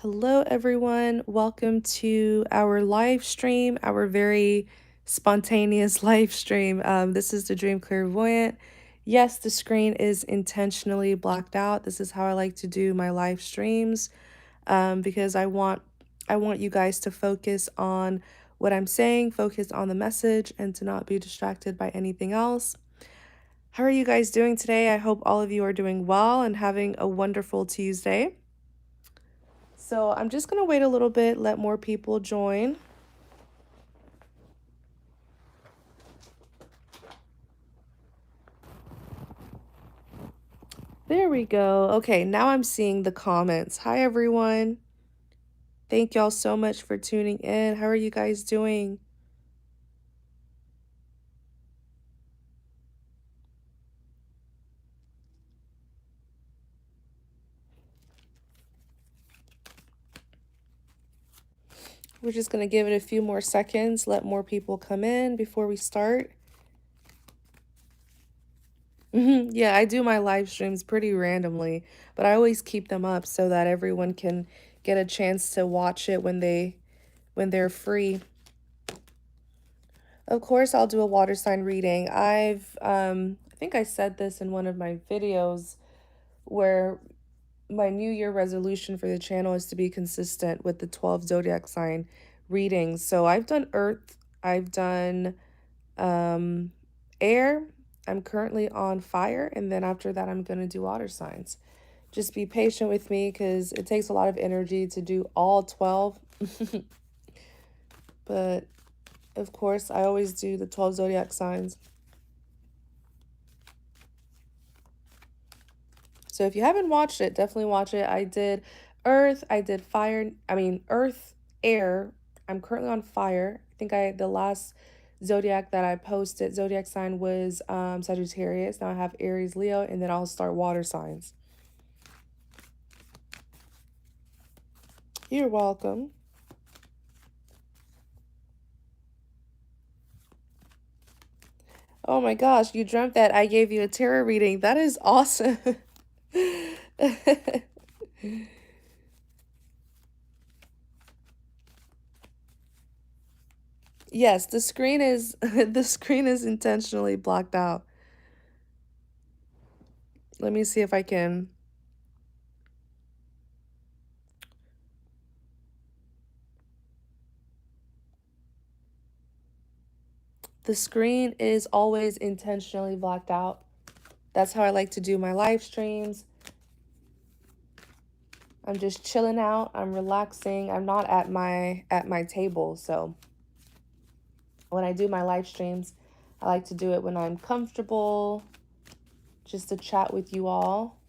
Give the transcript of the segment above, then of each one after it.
Hello, everyone. Welcome to our live stream, our very spontaneous live stream. This is the Dream Clairvoyant. Yes, the screen is intentionally blacked out. This is how I like to do my live streams because I want you guys to focus on what I'm saying, focus on the message, and to not be distracted by anything else. How are you guys doing today? I hope all of you are doing well and having a wonderful Tuesday. So I'm just going to wait a little bit, let more people join. There we go. Okay, now I'm seeing the comments. Hi, everyone. Thank y'all so much for tuning in. How are you guys doing? We're just going to give it a few more seconds, let more people come in before we start. Yeah, I do my live streams pretty randomly, but I always keep them up so that everyone can get a chance to watch it when they're free. Of course, I'll do a water sign reading. I think I said this in one of my videos where my New Year resolution for the channel is to be consistent with the 12 zodiac sign readings. So I've done Earth, I've done um, air, I'm currently on fire, and then after that, I'm going to do water signs. Just be patient with me because it takes a lot of energy to do all 12. But of course, I always do the 12 zodiac signs. So if you haven't watched it, definitely watch it. I did earth, I did fire, earth, air. I'm currently on fire. I think the last zodiac that I posted, zodiac sign was Sagittarius. Now I have Aries, Leo, and then I'll start water signs. You're welcome. Oh my gosh, you dreamt that I gave you a tarot reading. That is awesome. Yes, the screen is the screen is intentionally blocked out. Let me see if I can. The screen is always intentionally blocked out. That's how I like to do my live streams. I'm just chilling out. I'm relaxing. I'm not at my table, so when I do my live streams, I like to do it when I'm comfortable, just to chat with you all.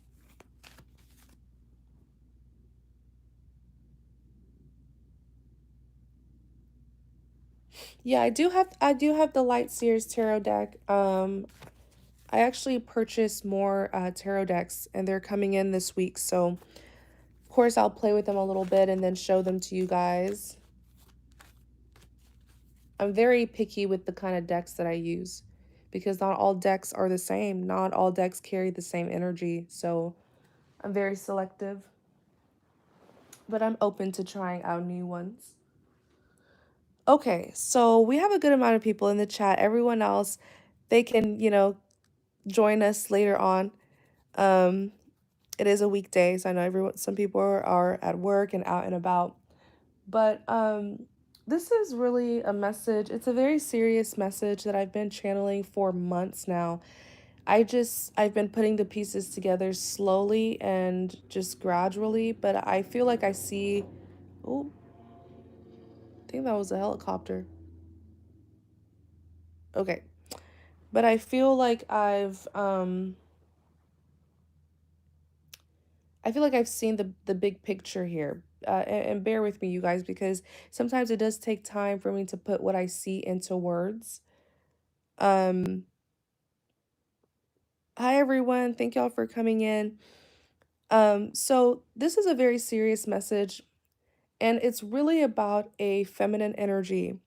Yeah, I do have the Light Seers tarot deck. I actually purchased more tarot decks and they're coming in this week, so of course I'll play with them a little bit and then show them to you guys. I'm very picky with the kind of decks that I use because not all decks are the same. Not all decks carry the same energy, so I'm very selective. But I'm open to trying out new ones. Okay, so we have a good amount of people in the chat. Everyone else, they can, join us later on. Um, it is a weekday, so I know some people are at work and out and about. But this is really a message. It's a very serious message that I've been channeling for months now. I've been putting the pieces together slowly and just gradually, but I feel like I see, oh, I think that was a helicopter. Okay. But I feel like I've seen the big picture here. And bear with me, you guys, because sometimes it does take time for me to put what I see into words. Um, Hi everyone, thank y'all for coming in. So this is a very serious message, and it's really about a feminine energy.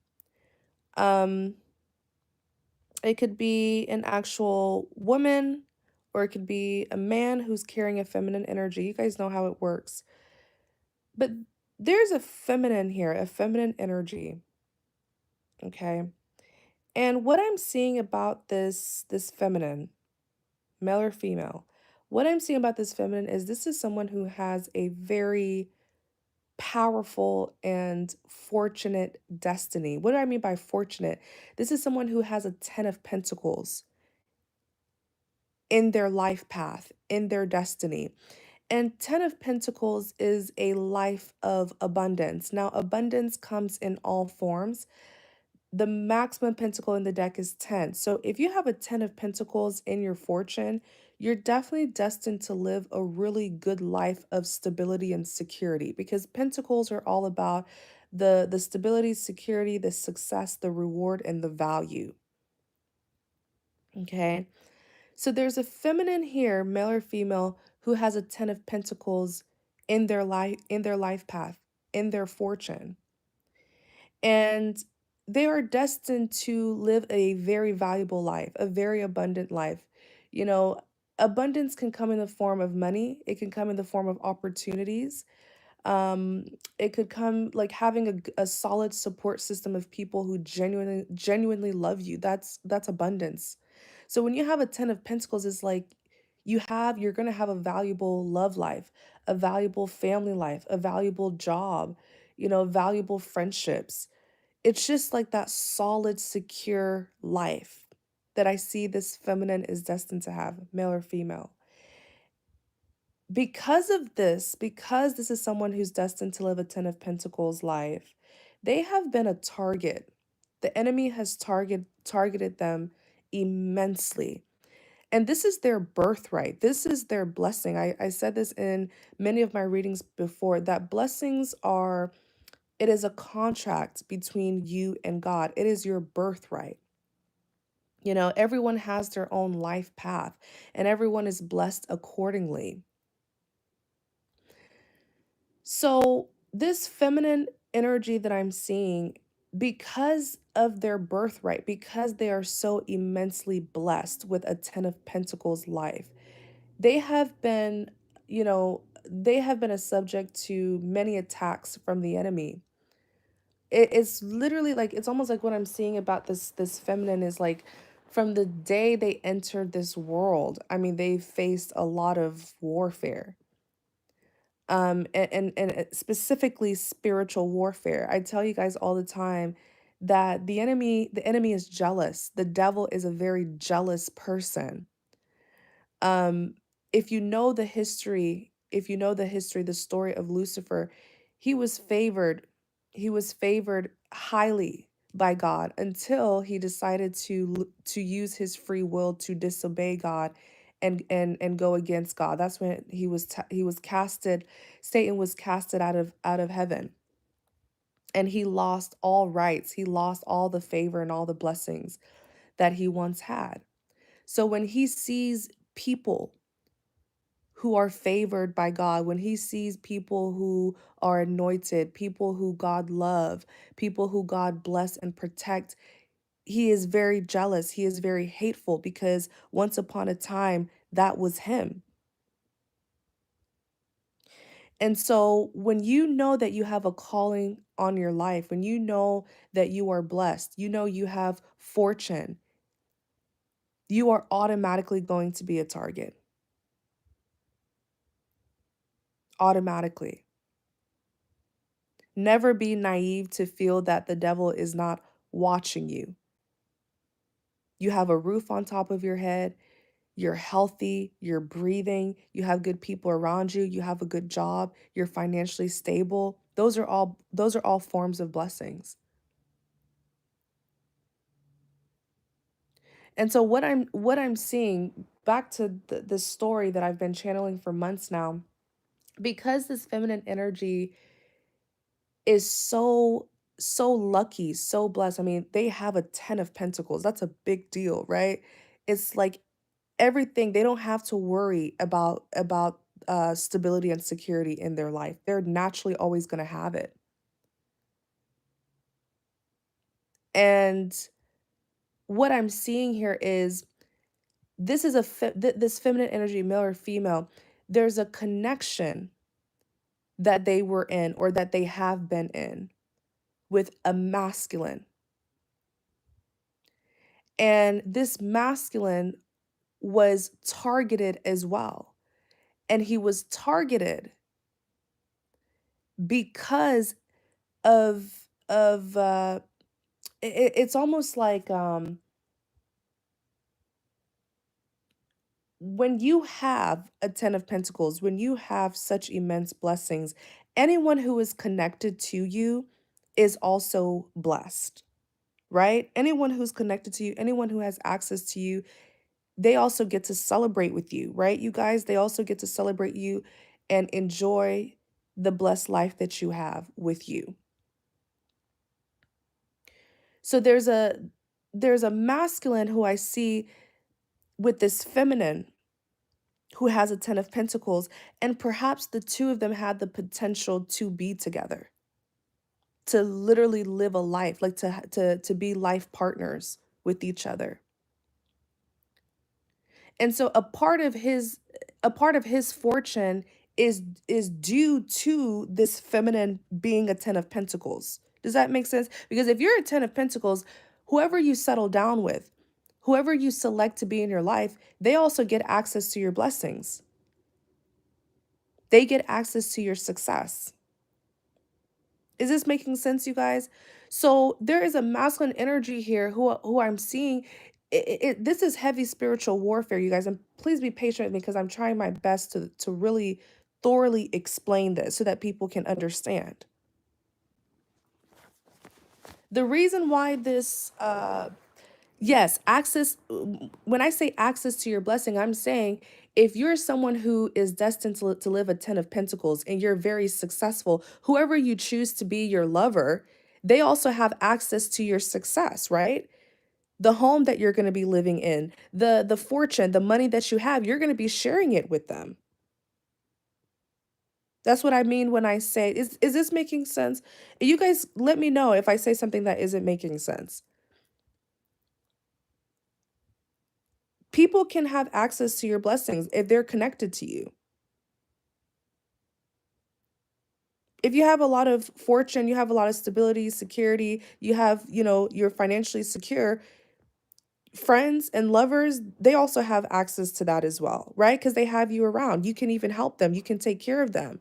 Um, it could be an actual woman, or it could be a man who's carrying a feminine energy. You guys know how it works. But There's a feminine here, a feminine energy, okay? And what I'm seeing about this feminine, male or female, what I'm seeing about this feminine is this is someone who has a very powerful and fortunate destiny. What do I mean by fortunate? This is someone who has a 10 of pentacles in their life path, in their destiny. And 10 of Pentacles is a life of abundance. Now, abundance comes in all forms. The maximum pentacle in the deck is 10. So, if you have a 10 of Pentacles in your fortune, you're definitely destined to live a really good life of stability and security because pentacles are all about the stability, security, the success, the reward, and the value. Okay. So there's a feminine here, male or female, who has a 10 of pentacles in their life path, in their fortune. And they are destined to live a very valuable life, a very abundant life. You know, abundance can come in the form of money, it can come in the form of opportunities, um, it could come like having a solid support system of people who genuinely love you. That's abundance. So when you have a 10 of pentacles, it's like you're going to have a valuable love life, a valuable family life, a valuable job, valuable friendships. It's just like that solid secure life that I see this feminine is destined to have, male or female. Because this is someone who's destined to live a 10 of Pentacles life, they have been a target. The enemy has targeted them immensely. And this is their birthright. This is their blessing. I said this in many of my readings before that it is a contract between you and God. It is your birthright. Everyone has their own life path and everyone is blessed accordingly. So, this feminine energy that I'm seeing, because of their birthright, because they are so immensely blessed with a 10 of Pentacles life, they have been, they have been a subject to many attacks from the enemy. It's literally like it's almost like what I'm seeing about this feminine is like from the day they entered this world, I mean, they faced a lot of warfare, and specifically spiritual warfare. I tell you guys all the time that the enemy is jealous. The devil is a very jealous person. um if you know the history, the story of Lucifer, he was favored. He was favored highly by God until he decided to use his free will to disobey God and go against God. That's when he was casted. Satan was casted out of heaven, and he lost all rights. He lost all the favor and all the blessings that he once had. So when he sees people who are favored by God, when he sees people who are anointed, people who God love, people who God bless and protect, he is very jealous. He is very hateful because once upon a time that was him. And so when you know that you have a calling on your life, when you know that you are blessed, you know you have fortune, you are automatically going to be a target. Automatically. Never be naive to feel that the devil is not watching you. You have a roof on top of your head, you're healthy, you're breathing, you have good people around you, you have a good job, you're financially stable. Those are all forms of blessings. And so what I'm seeing back to the story that I've been channeling for months now, because this feminine energy is so lucky, so blessed. I mean, they have a 10 of pentacles. That's a big deal, right? It's like everything, they don't have to worry about stability and security in their life. They're naturally always going to have it. And what I'm seeing here is this is this feminine energy, male or female. There's a connection that they were in or that they have been in with a masculine. And this masculine was targeted as well. And he was targeted because of it's almost like when you have a 10 of pentacles, when you have such immense blessings, anyone who is connected to you is also blessed, right? Anyone who's connected to you, anyone who has access to you, they also get to celebrate with you, right? You guys, they also get to celebrate you and enjoy the blessed life that you have with you. So there's a masculine who I see with this feminine who has a 10 of pentacles, and perhaps the two of them had the potential to be together, to literally live a life, like to be life partners with each other. And so a part of his fortune is due to this feminine being a 10 of pentacles. Does that make sense? Because if you're a 10 of pentacles, whoever you settle down with, whoever you select to be in your life, they also get access to your blessings. They get access to your success. Is this making sense, you guys? So there is a masculine energy here who I'm seeing. This is heavy spiritual warfare, you guys, and please be patient with me because I'm trying my best to really thoroughly explain this so that people can understand. The reason why this yes, access, when I say access to your blessing, I'm saying if you're someone who is destined to live a 10 of pentacles and you're very successful, whoever you choose to be your lover, they also have access to your success, right? The home that you're going to be living in, the fortune, the money that you have, you're going to be sharing it with them. That's what I mean when I say, is this making sense? You guys let me know if I say something that isn't making sense. People can have access to your blessings if they're connected to you. If you have a lot of fortune, you have a lot of stability, security, you have, you're financially secure, friends and lovers, they also have access to that as well, right? Because they have you around. You can even help them. You can take care of them,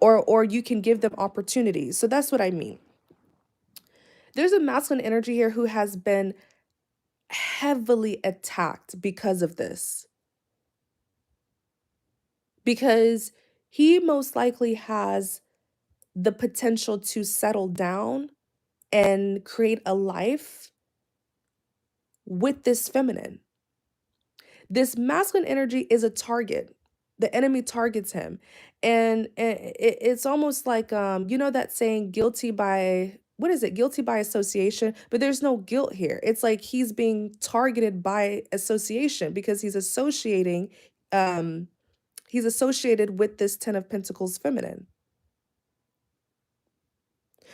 or you can give them opportunities. So that's what I mean. There's a masculine energy here who has been heavily attacked because of this. Because he most likely has the potential to settle down and create a life with this feminine. This masculine energy is a target. The enemy targets him. And it's almost like that saying guilty by what is it? Guilty by association, but there's no guilt here. It's like he's being targeted by association because he's associated with this 10 of pentacles feminine.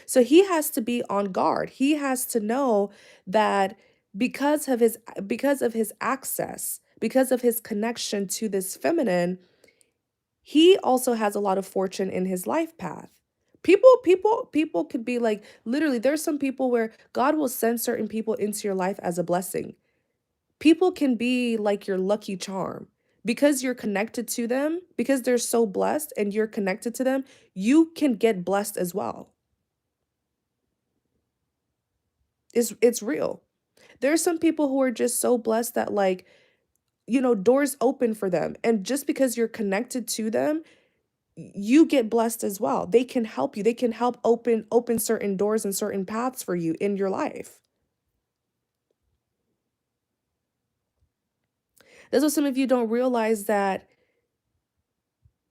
So he has to be on guard. He has to know that because of his access, because of his connection to this feminine, he also has a lot of fortune in his life path. People could be like, literally, there's some people where God will send certain people into your life as a blessing. People can be like your lucky charm. Because you're connected to them, because they're so blessed and you're connected to them, you can get blessed as well. It's real. There are some people who are just so blessed that doors open for them. And just because you're connected to them, you get blessed as well. They can help you. They can help open certain doors and certain paths for you in your life. That's what some of you don't realize, that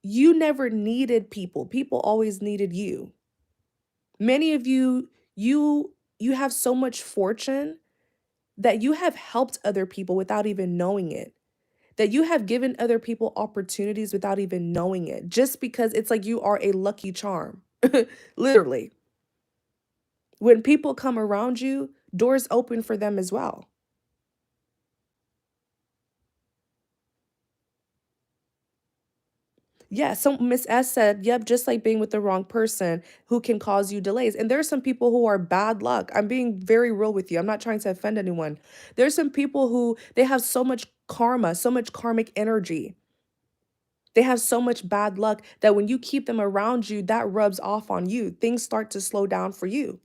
you never needed people. People always needed you. Many of you have so much fortune that you have helped other people without even knowing it. That you have given other people opportunities without even knowing it, just because it's like you are a lucky charm. Literally. When people come around you, doors open for them as well. Yeah, so Miss S said, "Yep, just like being with the wrong person who can cause you delays." And there's some people who are bad luck. I'm being very real with you. I'm not trying to offend anyone. There's some people who they have so much karma, so much karmic energy. They have so much bad luck that when you keep them around you, that rubs off on you. Things start to slow down for you.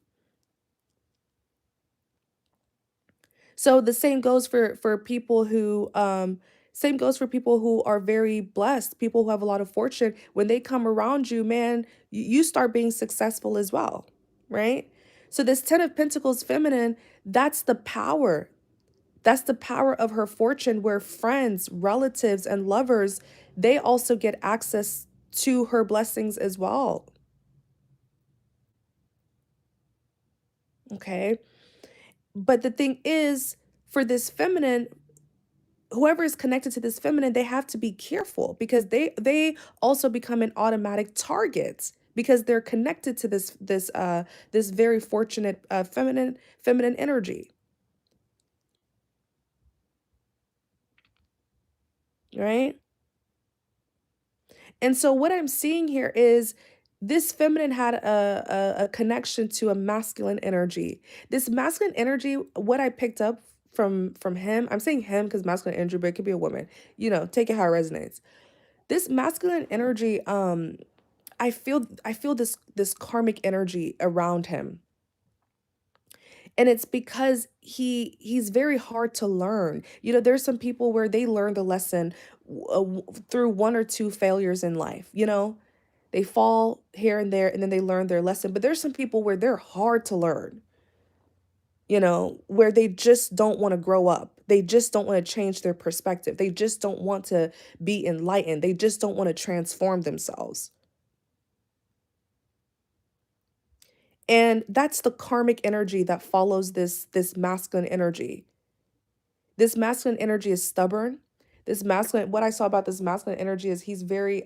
So the same goes for people who same goes for people who are very blessed, people who have a lot of fortune. When they come around you, man, you start being successful as well, right? So this 10 of Pentacles feminine, that's the power. That's the power of her fortune where friends, relatives and lovers, they also get access to her blessings as well. Okay? But the thing is, for this feminine, whoever is connected to this feminine, they have to be careful because they also become an automatic target because they're connected to this very fortunate feminine energy, right? And so what I'm seeing here is this feminine had a connection to a masculine energy. This masculine energy, what I picked up from him, I'm saying him because masculine energy, but it could be a woman. Take it how it resonates. This masculine energy, I feel this karmic energy around him. And it's because he's very hard to learn. There's some people where they learn the lesson through one or two failures in life. They fall here and there and then they learn their lesson. But there's some people where they're hard to learn, where they just don't want to grow up. They just don't want to change their perspective. They just don't want to be enlightened. They just don't want to transform themselves. And that's the karmic energy that follows this masculine energy. This masculine energy is stubborn. What I saw about this masculine energy is he's very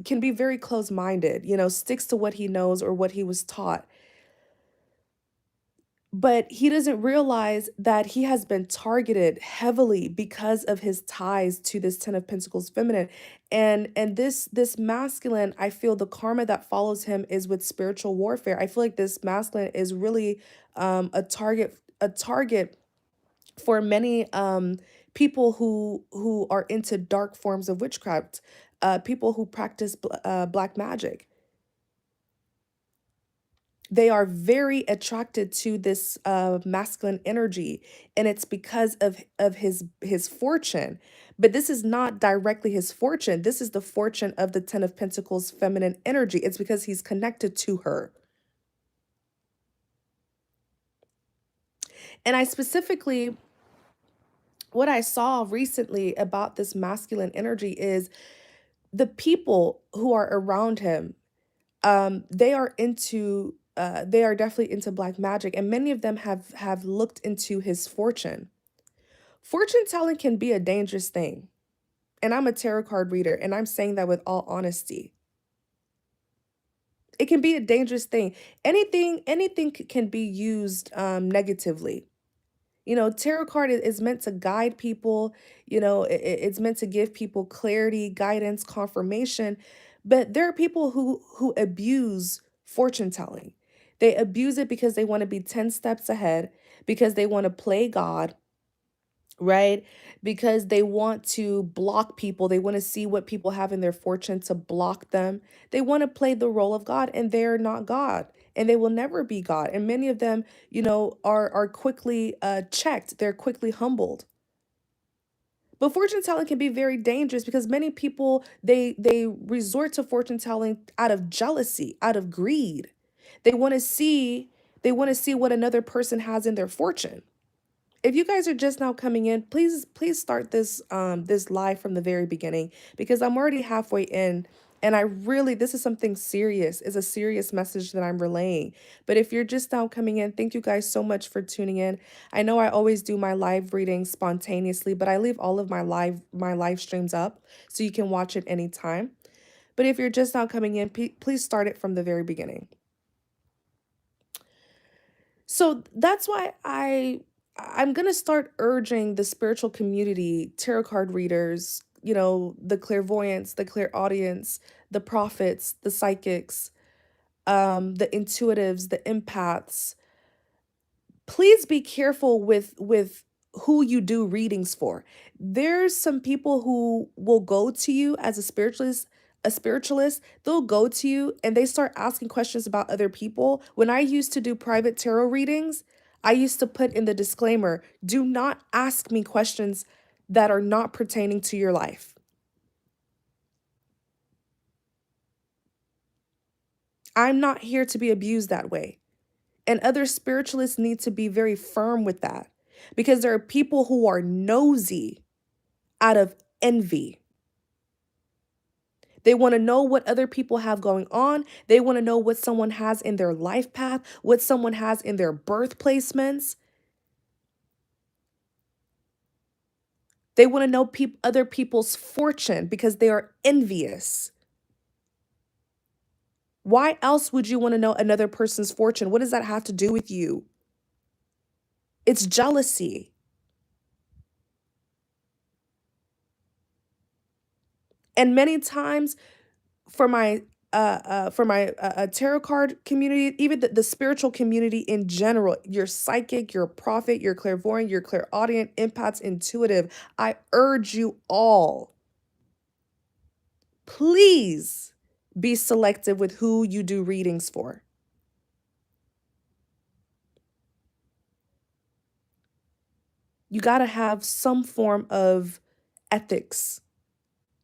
can be very close-minded, sticks to what he knows or what he was taught. But he doesn't realize that he has been targeted heavily because of his ties to this 10 of Pentacles feminine. And this masculine, I feel the karma that follows him is with spiritual warfare. I feel like this masculine is really a target for many people who are into dark forms of witchcraft, people who practice black magic. They are very attracted to this masculine energy, and it's because of his fortune. But this is not directly his fortune. This is the fortune of the 10 of Pentacles feminine energy. It's because he's connected to her. And I specifically, what I saw recently about this masculine energy is the people who are around him, they are definitely into black magic, and many of them have looked into his fortune. Fortune telling can be a dangerous thing, and I'm a tarot card reader, and I'm saying that with all honesty. It can be a dangerous thing. Anything can be used negatively. Tarot card is meant to guide people. It's meant to give people clarity, guidance, confirmation. But there are people who abuse fortune telling. They abuse it because they want to be 10 steps ahead, because they want to play God, right? Because they want to block people. They want to see what people have in their fortune to block them. They want to play the role of God, and they're not God. And they will never be God. And many of them, are quickly checked. They're quickly humbled. But fortune telling can be very dangerous because many people they resort to fortune telling out of jealousy, out of greed. They want to see they want to see what another person has in their fortune. If you guys are just now coming in, please start this live from the very beginning because I'm already halfway in, and this is something serious. It's a serious message that I'm relaying. But if you're just now coming in, thank you guys so much for tuning in. I know I always do my live readings spontaneously, but I leave all of my live streams up so you can watch it anytime. But if you're just now coming in, please start it from the very beginning. So that's why I'm going to start urging the spiritual community, tarot card readers, the clairvoyants, the clairaudience, the prophets, the psychics, the intuitives, the empaths. Please be careful with who you do readings for. There's some people who will go to you as a spiritualist, they'll go to you and they start asking questions about other people. When I used to do private tarot readings, I used to put in the disclaimer, do not ask me questions that are not pertaining to your life. I'm not here to be abused that way. And other spiritualists need to be very firm with that because there are people who are nosy out of envy. They want to know what other people have going on. They want to know what someone has in their life path, what someone has in their birth placements. They want to know other people's fortune because they are envious. Why else would you want to know another person's fortune? What does that have to do with you? It's jealousy. And many times for my tarot card community, even the spiritual community in general, your psychic, your prophet, your clairvoyant, your clairaudient, empaths, intuitive, I urge you all, please be selective with who you do readings for. You got to have some form of ethics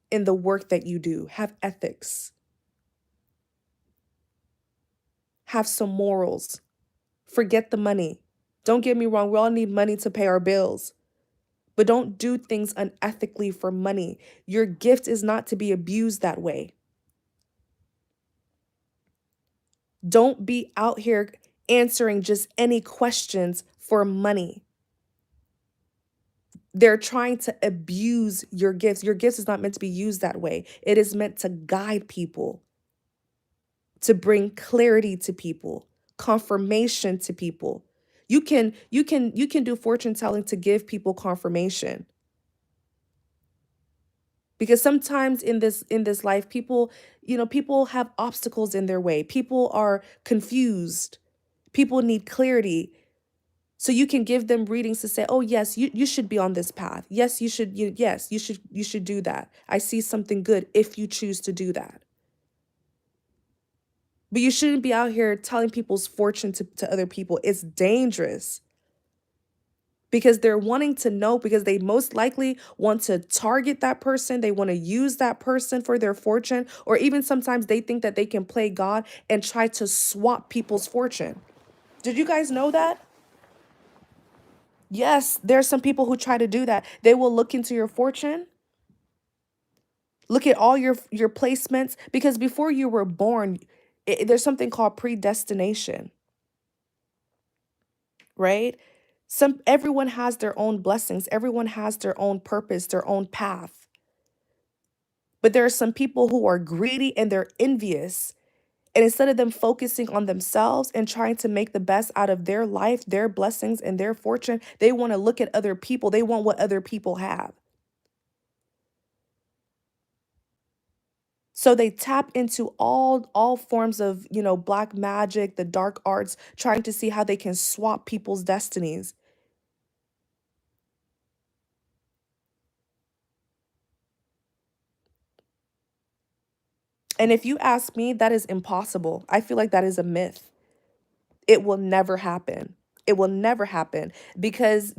in the work that you do. Have ethics. Have some morals. Forget the money. Don't get me wrong, we all need money to pay our bills. But don't do things unethically for money. Your gift is not to be abused that way. Don't be out here answering just any questions for money. They're trying to abuse your gifts. Your gifts is not meant to be used that way. It is meant to guide people, to bring clarity to people, confirmation to people. You can do fortune telling to give people confirmation. Because sometimes in this life, people have obstacles in their way. People are confused. People need clarity. So you can give them readings to say, oh yes, you should be on this path. Yes, you should do that. I see something good if you choose to do that. But you shouldn't be out here telling people's fortune to other people. It's dangerous. Because they're wanting to know, because they most likely want to target that person. They want to use that person for their fortune, or even sometimes they think that they can play God and try to swap people's fortune. Did you guys know that? Yes, there's some people who try to do that. They will look into your fortune, look at all your placements, because before you were born, there's something called predestination, right? Everyone has their own blessings. Everyone has their own purpose, their own path. But there are some people who are greedy and they're envious. And instead of them focusing on themselves and trying to make the best out of their life, their blessings, and their fortune, they want to look at other people. They want what other people have. So they tap into all forms of, black magic, the dark arts, trying to see how they can swap people's destinies. And if you ask me, that is impossible. I feel like that is a myth. It will never happen. It will never happen because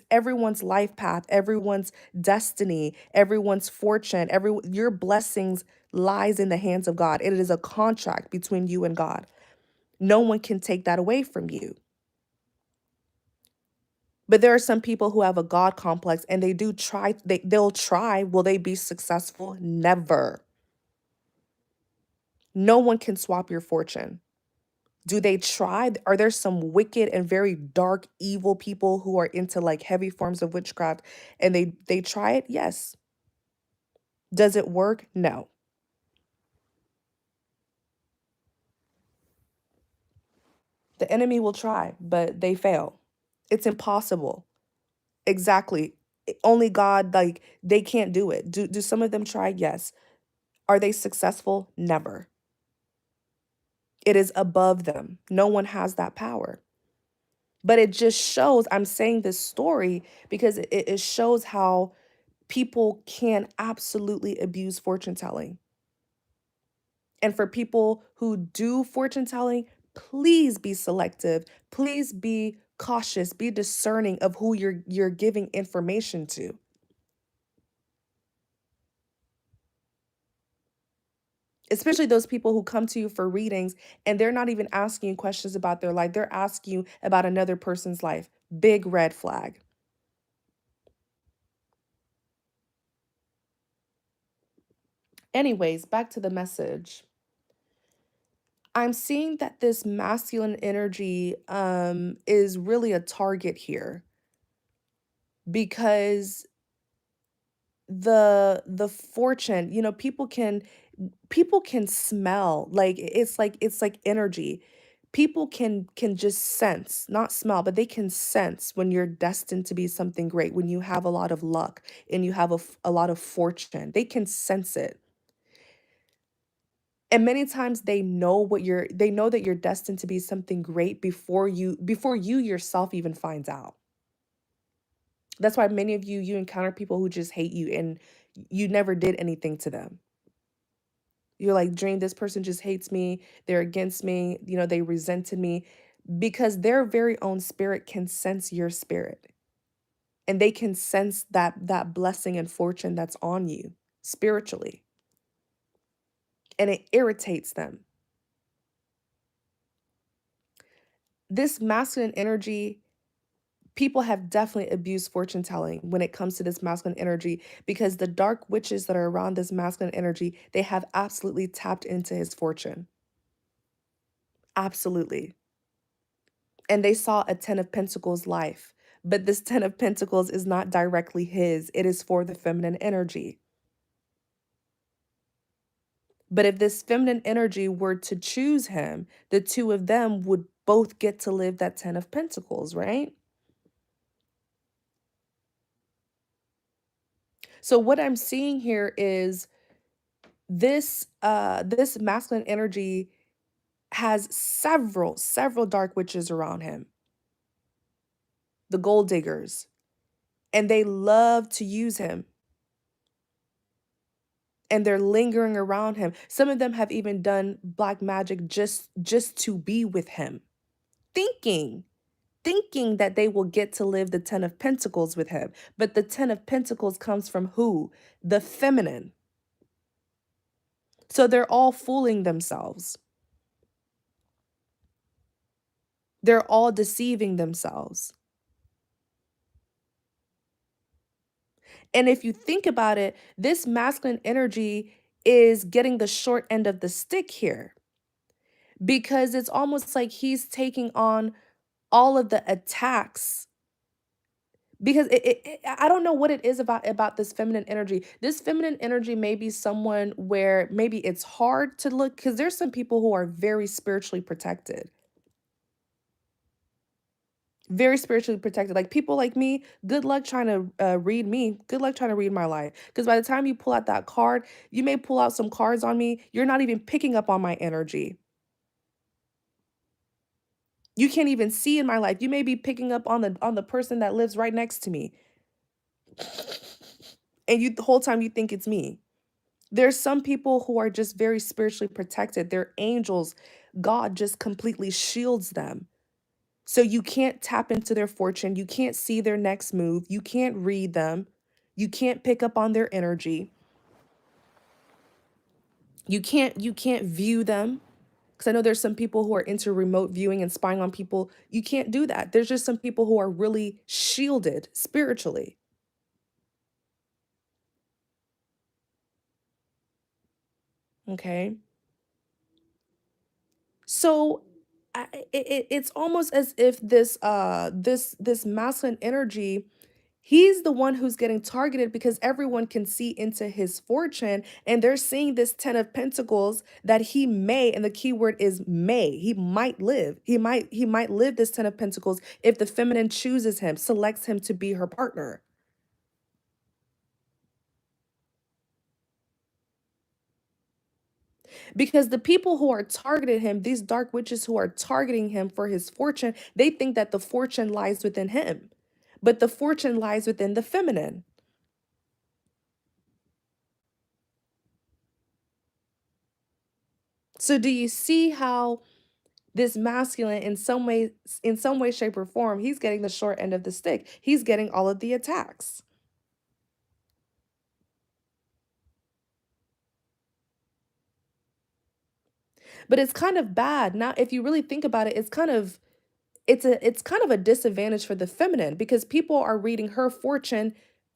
everyone's life path, everyone's destiny, everyone's fortune, your blessings lies in the hands of God. It is a contract between you and God. No one can take that away from you. But there are some people who have a God complex and they do try, they'll try. Will they be successful? Never. No one can swap your fortune. Do they try? Are there some wicked and very dark, evil people who are into like heavy forms of witchcraft and they try it? Yes. Does it work? No. The enemy will try, but they fail. It's impossible. Exactly. Only God, like, they can't do it. Do some of them try? Yes. Are they successful? Never. It is above them. No one has that power. But it just shows, I'm saying this story because it shows how people can absolutely abuse fortune telling. And for people who do fortune telling, please be selective. Please be cautious, be discerning of who you're giving information to. Especially those people who come to you for readings and they're not even asking you questions about their life. They're asking you about another person's life. Big red flag. Anyways, back to the message. I'm seeing that this masculine energy is really a target here because the fortune, people can smell, like it's like energy. People can just sense, not smell, but they can sense when you're destined to be something great, when you have a lot of luck and you have a lot of fortune. They can sense it. And many times they know that you're destined to be something great before you yourself even finds out. That's why many of you encounter people who just hate you and you never did anything to them. You're like, Dream, this person just hates me. They're against me. They resented me because their very own spirit can sense your spirit and they can sense that blessing and fortune that's on you spiritually. And it irritates them. This masculine energy, people have definitely abused fortune telling when it comes to this masculine energy because the dark witches that are around this masculine energy, they have absolutely tapped into his fortune. Absolutely. And they saw a 10 of Pentacles life. But this 10 of Pentacles is not directly his. It is for the feminine energy. But if this feminine energy were to choose him, the two of them would both get to live that 10 of Pentacles, right? So what I'm seeing here is this masculine energy has several dark witches around him, the gold diggers, and they love to use him. And they're lingering around him. Some of them have even done black magic just to be with him, thinking that they will get to live the 10 of Pentacles with him. But the 10 of Pentacles comes from who? The feminine. So they're all fooling themselves. They're all deceiving themselves. And if you think about it, this masculine energy is getting the short end of the stick here because it's almost like he's taking on all of the attacks because I don't know what it is about this feminine energy. This feminine energy may be someone where maybe it's hard to look because there's some people who are very spiritually protected. Very spiritually protected. Like people like me, good luck trying to read me. Good luck trying to read my life. Because by the time you pull out that card, you may pull out some cards on me. You're not even picking up on my energy. You can't even see in my life. You may be picking up on the person that lives right next to me. And you the whole time you think it's me. There's some people who are just very spiritually protected. They're angels. God just completely shields them. So you can't tap into their fortune. You can't see their next move. You can't read them. You can't pick up on their energy. You can't view them. Because I know there's some people who are into remote viewing and spying on people. You can't do that. There's just some people who are really shielded spiritually. Okay. So it's almost as if this masculine energy, he's the one who's getting targeted because everyone can see into his fortune and they're seeing this 10 of Pentacles that he may, and the key word is may, he might live. He might live this 10 of Pentacles if the feminine chooses him, selects him to be her partner. Because the people who are targeting him, these dark witches who are targeting him for his fortune, they think that the fortune lies within him. But the fortune lies within the feminine. So do you see how this masculine in some way, shape, or form, he's getting the short end of the stick. He's getting all of the attacks. But it's kind of bad. Now, if you really think about it, it's kind of a disadvantage for the feminine because people are reading her fortune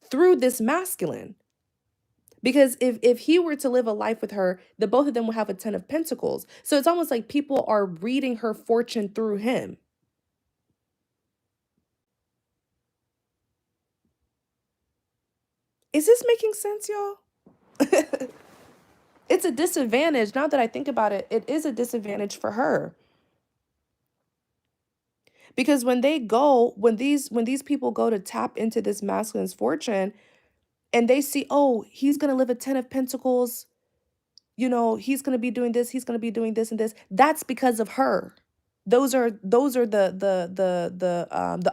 through this masculine. Because if he were to live a life with her, the both of them will have a 10 of pentacles. So it's almost like people are reading her fortune through him. Is this making sense, y'all? It's a disadvantage. Now that I think about it, it is a disadvantage for her. Because when these people go to tap into this masculine's fortune and they see, oh, he's gonna live a 10 of pentacles, he's gonna be doing this, he's gonna be doing this and this. That's because of her. Those are the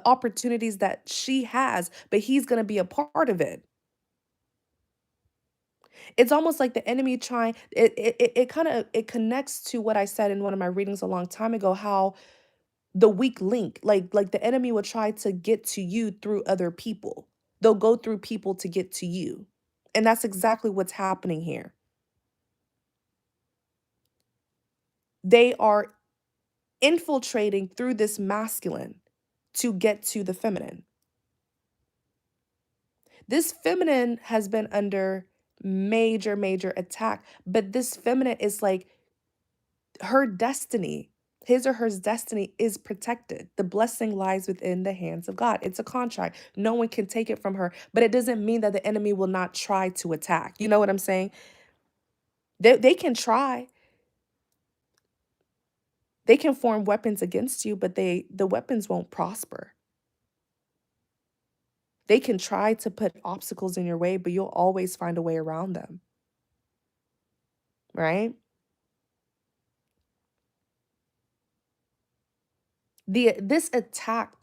opportunities that she has, but he's gonna be a part of it. It's almost like the enemy trying it connects to what I said in one of my readings a long time ago, how the weak link, like the enemy will try to get to you through other people. They'll go through people to get to you. And that's exactly what's happening here. They are infiltrating through this masculine to get to the feminine. This feminine has been under major, major attack, but this feminine is like her destiny, his or her destiny is protected. The blessing lies within the hands of God. It's a contract. No one can take it from her, but it doesn't mean that the enemy will not try to attack. You know what I'm saying? They can try. They can form weapons against you, but the weapons won't prosper. They can try to put obstacles in your way, but you'll always find a way around them. Right? This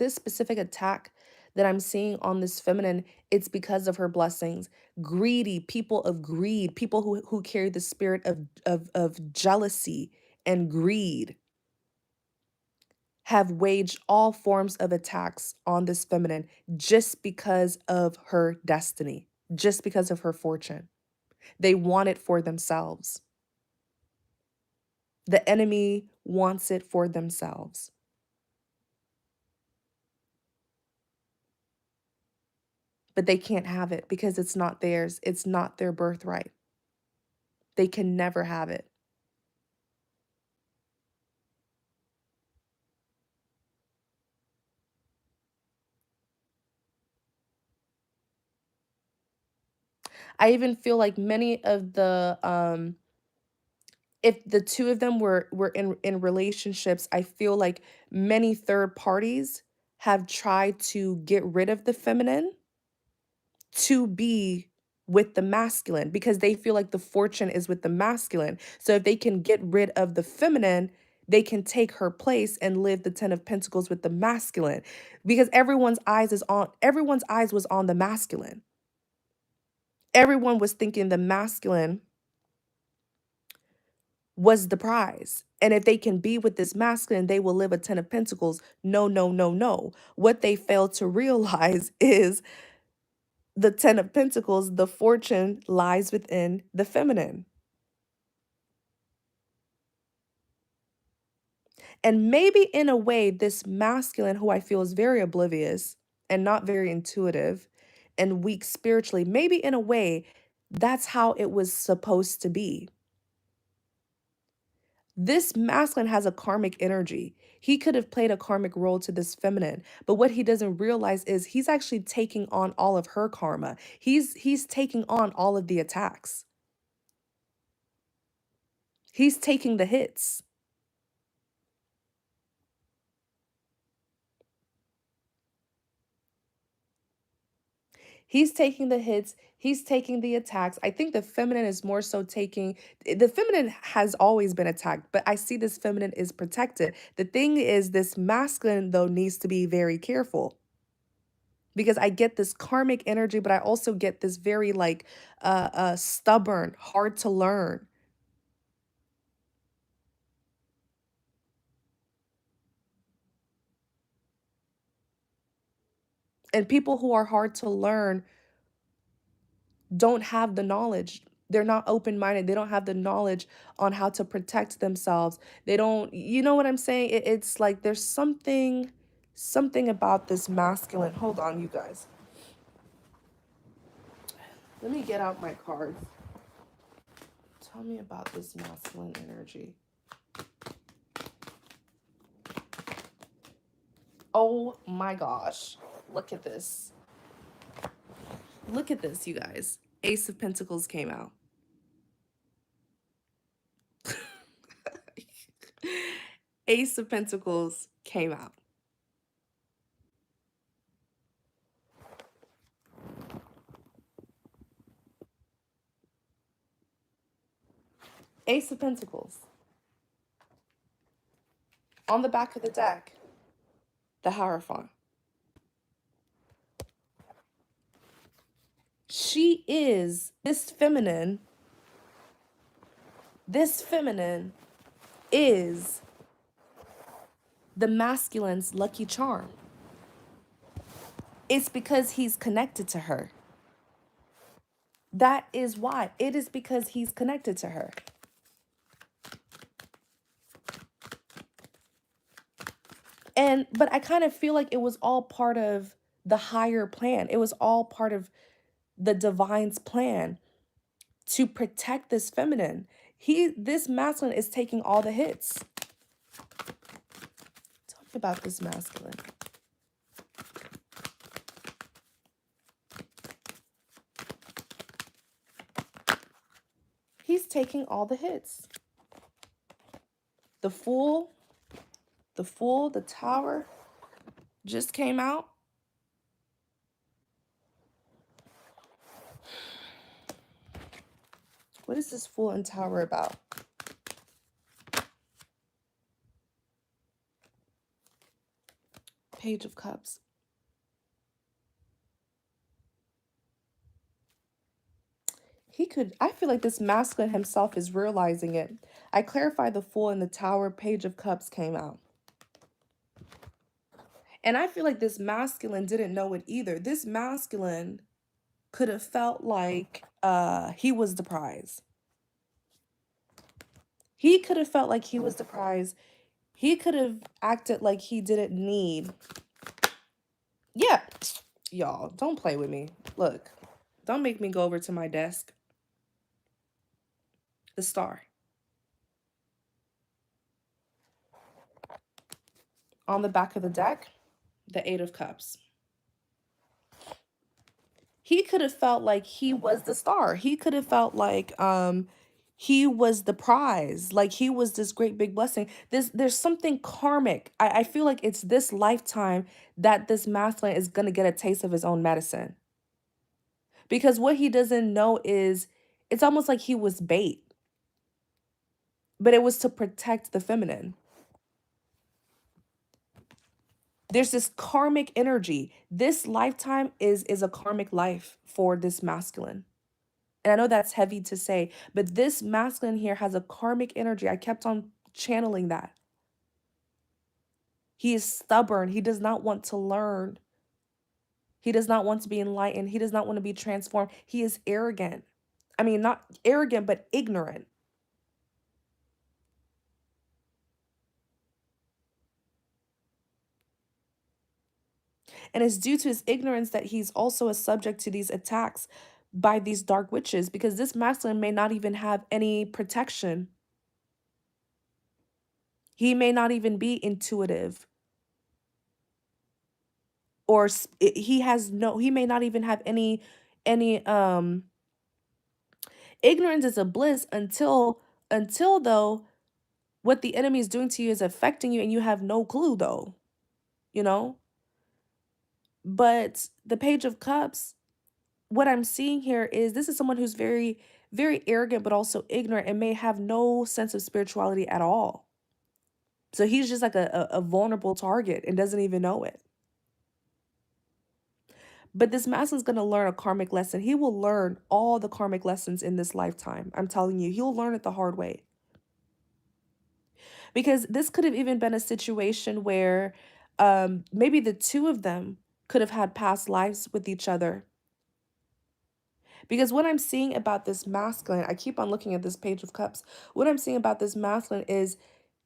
specific attack that I'm seeing on this feminine, it's because of her blessings. Greedy, people of greed, people who carry the spirit of jealousy and greed have waged all forms of attacks on this feminine just because of her destiny, just because of her fortune. They want it for themselves. The enemy wants it for themselves. But they can't have it because it's not theirs. It's not their birthright. They can never have it. I even feel like many of the if the two of them were in relationships, I feel like many third parties have tried to get rid of the feminine to be with the masculine because they feel like the fortune is with the masculine. So if they can get rid of the feminine, they can take her place and live the 10 of pentacles with the masculine because everyone's eyes was on the masculine. Everyone was thinking the masculine was the prize. And if they can be with this masculine, they will live a 10 of pentacles. No, no, no, no. What they fail to realize is the 10 of pentacles, the fortune lies within the feminine. And maybe in a way, this masculine, who I feel is very oblivious and not very intuitive and weak spiritually, maybe in a way, that's how it was supposed to be. This masculine has a karmic energy. He could have played a karmic role to this feminine, but what he doesn't realize is he's actually taking on all of her karma. He's taking on all of the attacks. He's taking the hits. He's taking the hits, he's taking the attacks. I think the feminine is more so taking, the feminine has always been attacked, but I see this feminine is protected. The thing is, this masculine, though, needs to be very careful because I get this karmic energy, but I also get this very like stubborn, hard to learn. And people who are hard to learn don't have the knowledge. They're not open-minded. They don't have the knowledge on how to protect themselves. They don't, you know what I'm saying? It's like there's something about this masculine. Hold on, you guys. Let me get out my cards. Tell me about this masculine energy. Oh my gosh. Look at this. Look at this, you guys. Ace of Pentacles came out. Ace of Pentacles came out. Ace of Pentacles. On the back of the deck, the Hierophant. She is, this feminine is the masculine's lucky charm. It's because he's connected to her. That is why. It is because he's connected to her. But I kind of feel like it was all part of the higher plan. It was all part of the divine's plan to protect this feminine. This masculine is taking all the hits. Tell me about this masculine. He's taking all the hits. The Fool, the Tower just came out. What is this Fool and Tower about? Page of Cups. I feel like this masculine himself is realizing it. I clarified the Fool and the Tower, Page of Cups came out. And I feel like this masculine didn't know it either. This masculine could have felt like he was the prize. He could have felt like he was the prize. He could have acted like he didn't need. Yeah, y'all, don't play with me. Look, don't make me go over to my desk. The Star. On the back of the deck, the Eight of Cups. He could have felt like he was the star. He could have felt like he was the prize, like he was this great big blessing. There's something karmic. I feel like it's this lifetime that this masculine is gonna get a taste of his own medicine. Because what he doesn't know is it's almost like he was bait. But it was to protect the feminine. There's this karmic energy. This lifetime is a karmic life for this masculine. And I know that's heavy to say, but this masculine here has a karmic energy. I kept on channeling that. He is stubborn. He does not want to learn. He does not want to be enlightened. He does not want to be transformed. He is arrogant. I mean, not arrogant, but ignorant. And it's due to his ignorance that he's also a subject to these attacks by these dark witches, because this masculine may not even have any protection. He may not even be intuitive. Or he may not even have any ignorance is a bliss until though what the enemy is doing to you is affecting you and you have no clue though, you know? But the Page of Cups, what I'm seeing here is this is someone who's very, very arrogant, but also ignorant and may have no sense of spirituality at all. So he's just like a vulnerable target and doesn't even know it. But this masculine is going to learn a karmic lesson. He will learn all the karmic lessons in this lifetime. I'm telling you, he'll learn it the hard way. Because this could have even been a situation where maybe the two of them could have had past lives with each other. Because what I'm seeing about this masculine, I keep on looking at this Page of Cups. What I'm seeing about this masculine is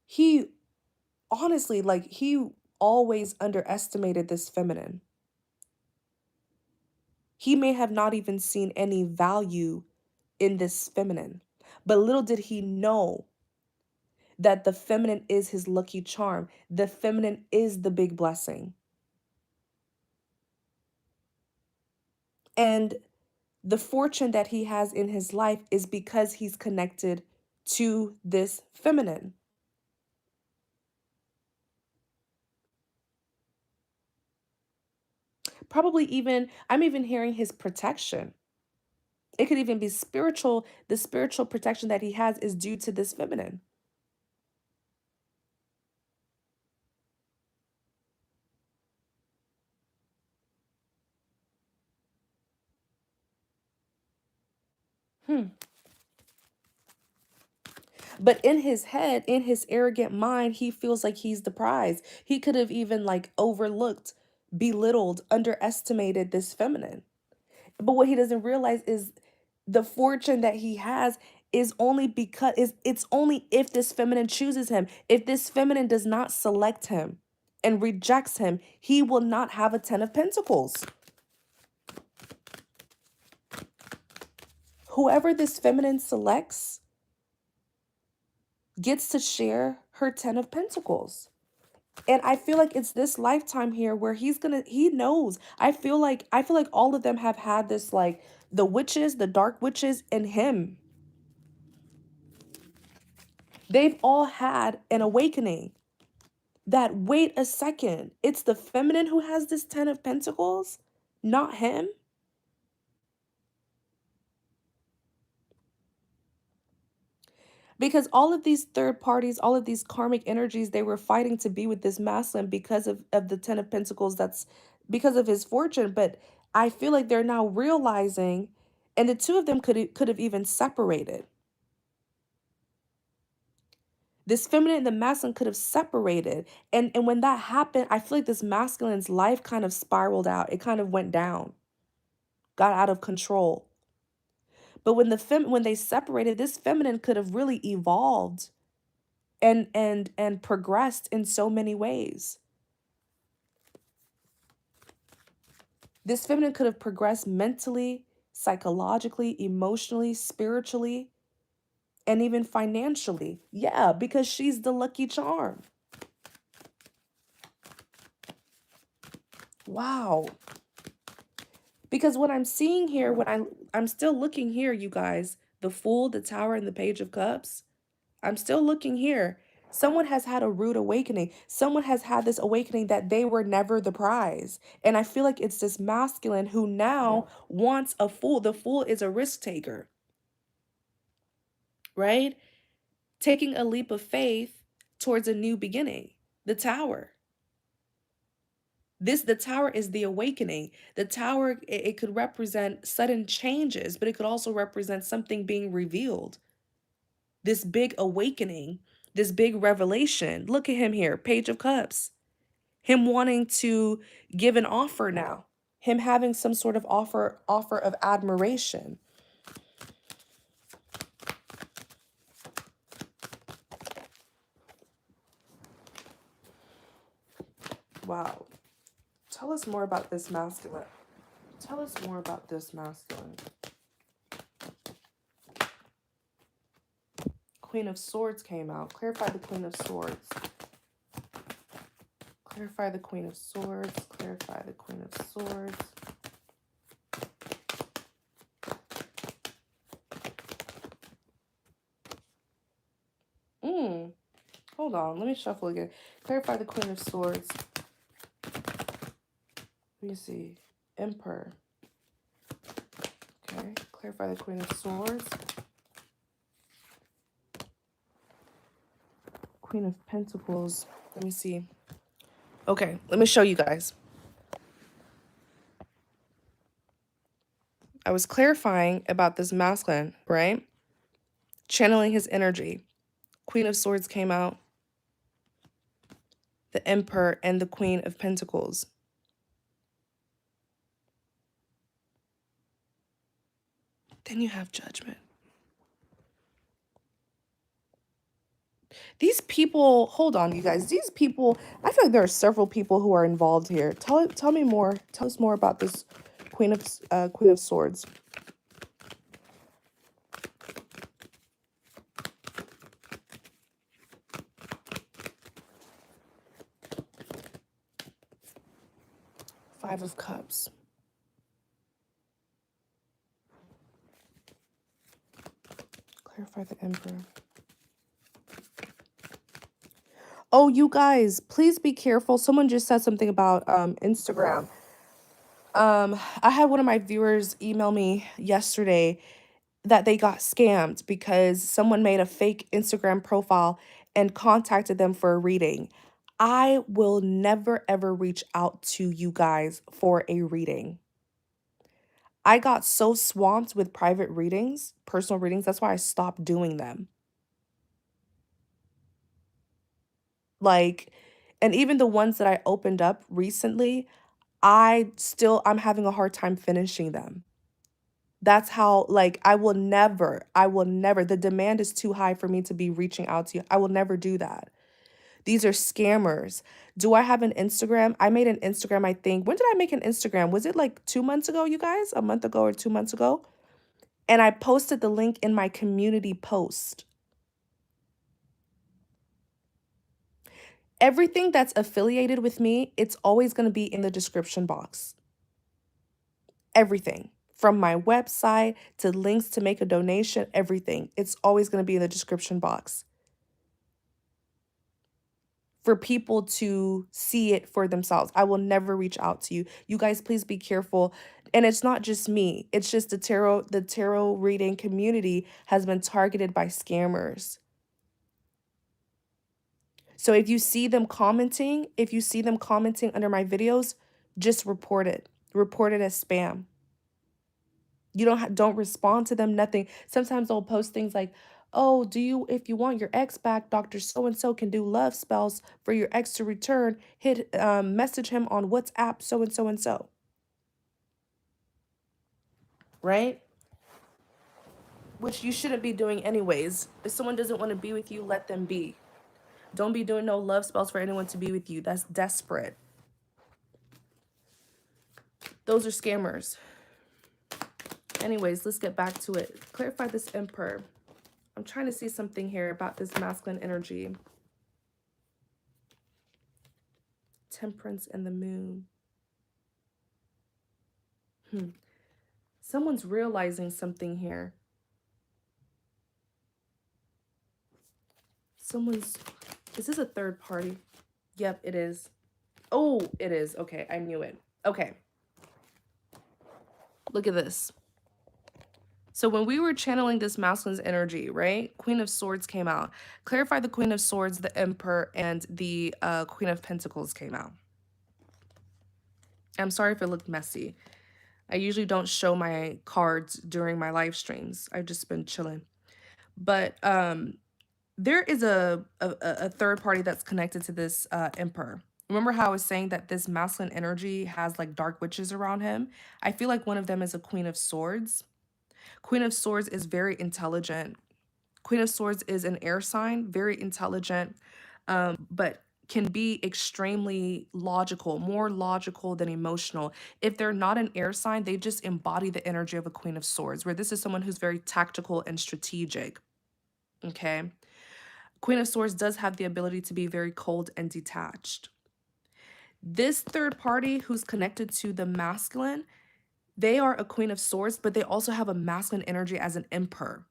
he honestly, like, he always underestimated this feminine. He may have not even seen any value in this feminine, but little did he know that the feminine is his lucky charm. The feminine is the big blessing. And the fortune that he has in his life is because he's connected to this feminine. Probably even, I'm even hearing his protection. It could even be spiritual. The spiritual protection that he has is due to this feminine. Hmm. But in his head, in his arrogant mind, he feels like he's the prize. He could have even like overlooked, belittled, underestimated this feminine. But what he doesn't realize is the fortune that he has is only because it's only if this feminine chooses him. If this feminine does not select him and rejects him, he will not have a 10 of Pentacles. Whoever this feminine selects gets to share her 10 of Pentacles. And I feel like it's this lifetime here where he knows. I feel like all of them have had this, like, the witches, the dark witches in him. They've all had an awakening that, wait a second, it's the feminine who has this 10 of Pentacles, not him. Because all of these third parties, all of these karmic energies, they were fighting to be with this masculine because of the 10 of Pentacles. That's because of his fortune. But I feel like they're now realizing, and the two of them could have even separated. This feminine and the masculine could have separated. And when that happened, I feel like this masculine's life kind of spiraled out. It kind of went down, got out of control. But when they separated, this feminine could have really evolved and progressed in so many ways. This feminine could have progressed mentally, psychologically, emotionally, spiritually, and even financially. Yeah, because she's the lucky charm. Wow. Because what I'm seeing here, I'm still looking here, you guys, the Fool, the Tower, and the Page of Cups. I'm still looking here. Someone has had a rude awakening. Someone has had this awakening that they were never the prize. And I feel like it's this masculine who now wants a fool. The Fool is a risk taker, right? Taking a leap of faith towards a new beginning. The Tower. The Tower is the awakening. The Tower, it could represent sudden changes, but it could also represent something being revealed. This big awakening, this big revelation. Look at him here, Page of Cups. Him wanting to give an offer now. Him having some sort of offer of admiration. Wow. Tell us more about this masculine. Tell us more about this masculine. Queen of Swords came out. Clarify the Queen of Swords. Clarify the Queen of Swords. Clarify the Queen of Swords. Hold on. Let me shuffle again. Clarify the Queen of Swords. Let me see. Emperor. Okay, clarify the Queen of Swords. Queen of Pentacles. Let me see. Okay, let me show you guys. I was clarifying about this masculine, right? Channeling his energy. Queen of Swords came out. The Emperor and the Queen of Pentacles. Then you have Judgment. These people, hold on, you guys. These people, I feel like there are several people who are involved here. Tell me more. Tell us more about this Queen of Swords. Five of Cups. Clarify the Emperor. Oh, you guys, please be careful. Someone just said something about Instagram. I had one of my viewers email me yesterday that they got scammed because someone made a fake Instagram profile and contacted them for a reading. I will never ever reach out to you guys for a reading. I got so swamped with private readings, personal readings, that's why I stopped doing them. Like, and even the ones that I opened up recently, I'm having a hard time finishing them. That's how, like, I will never, the demand is too high for me to be reaching out to you. I will never do that. These are scammers. Do I have an Instagram? I made an Instagram, I think. When did I make an Instagram? Was it like 2 months ago, you guys? A month ago or 2 months ago? And I posted the link in my community post. Everything that's affiliated with me, it's always going to be in the description box. Everything. From my website to links to make a donation, everything. It's always going to be in the description box for people to see it for themselves. I will never reach out to you. You guys, please be careful. And it's not just me. It's just the tarot reading community has been targeted by scammers. So if you see them commenting, under my videos, just report it. Report it as spam. You don't respond to them, nothing. Sometimes they'll post things like, "Oh, if you want your ex back, Dr. So-and-so can do love spells for your ex to return. Message him on WhatsApp, so and so and so." Right? Which you shouldn't be doing anyways. If someone doesn't want to be with you, let them be. Don't be doing no love spells for anyone to be with you. That's desperate. Those are scammers. Anyways, let's get back to it. Clarify this Emperor. I'm trying to see something here about this masculine energy. Temperance and the Moon. Someone's realizing something here. Is this a third party? Yep, it is. Oh, it is. Okay, I knew it. Okay. Look at this. So when we were channeling this masculine's energy, right? Queen of Swords came out. Clarify the Queen of Swords, the Emperor, and the Queen of Pentacles came out. I'm sorry if it looked messy. I usually don't show my cards during my live streams. I've just been chilling. But there is a third party that's connected to this Emperor. Remember how I was saying that this masculine energy has like dark witches around him? I feel like one of them is a Queen of Swords. Queen of Swords is very intelligent. Queen of Swords is an air sign, very intelligent, but can be extremely logical, more logical than emotional. If they're not an air sign, they just embody the energy of a Queen of Swords, where this is someone who's very tactical and strategic. Okay. Queen of Swords does have the ability to be very cold and detached. This third party who's connected to the masculine, they are a Queen of Swords, but they also have a masculine energy as an Emperor.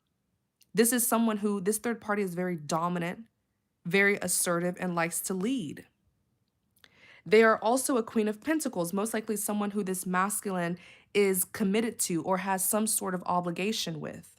This is someone who, this third party is very dominant, very assertive, and likes to lead. They are also a Queen of Pentacles, most likely someone who this masculine is committed to or has some sort of obligation with.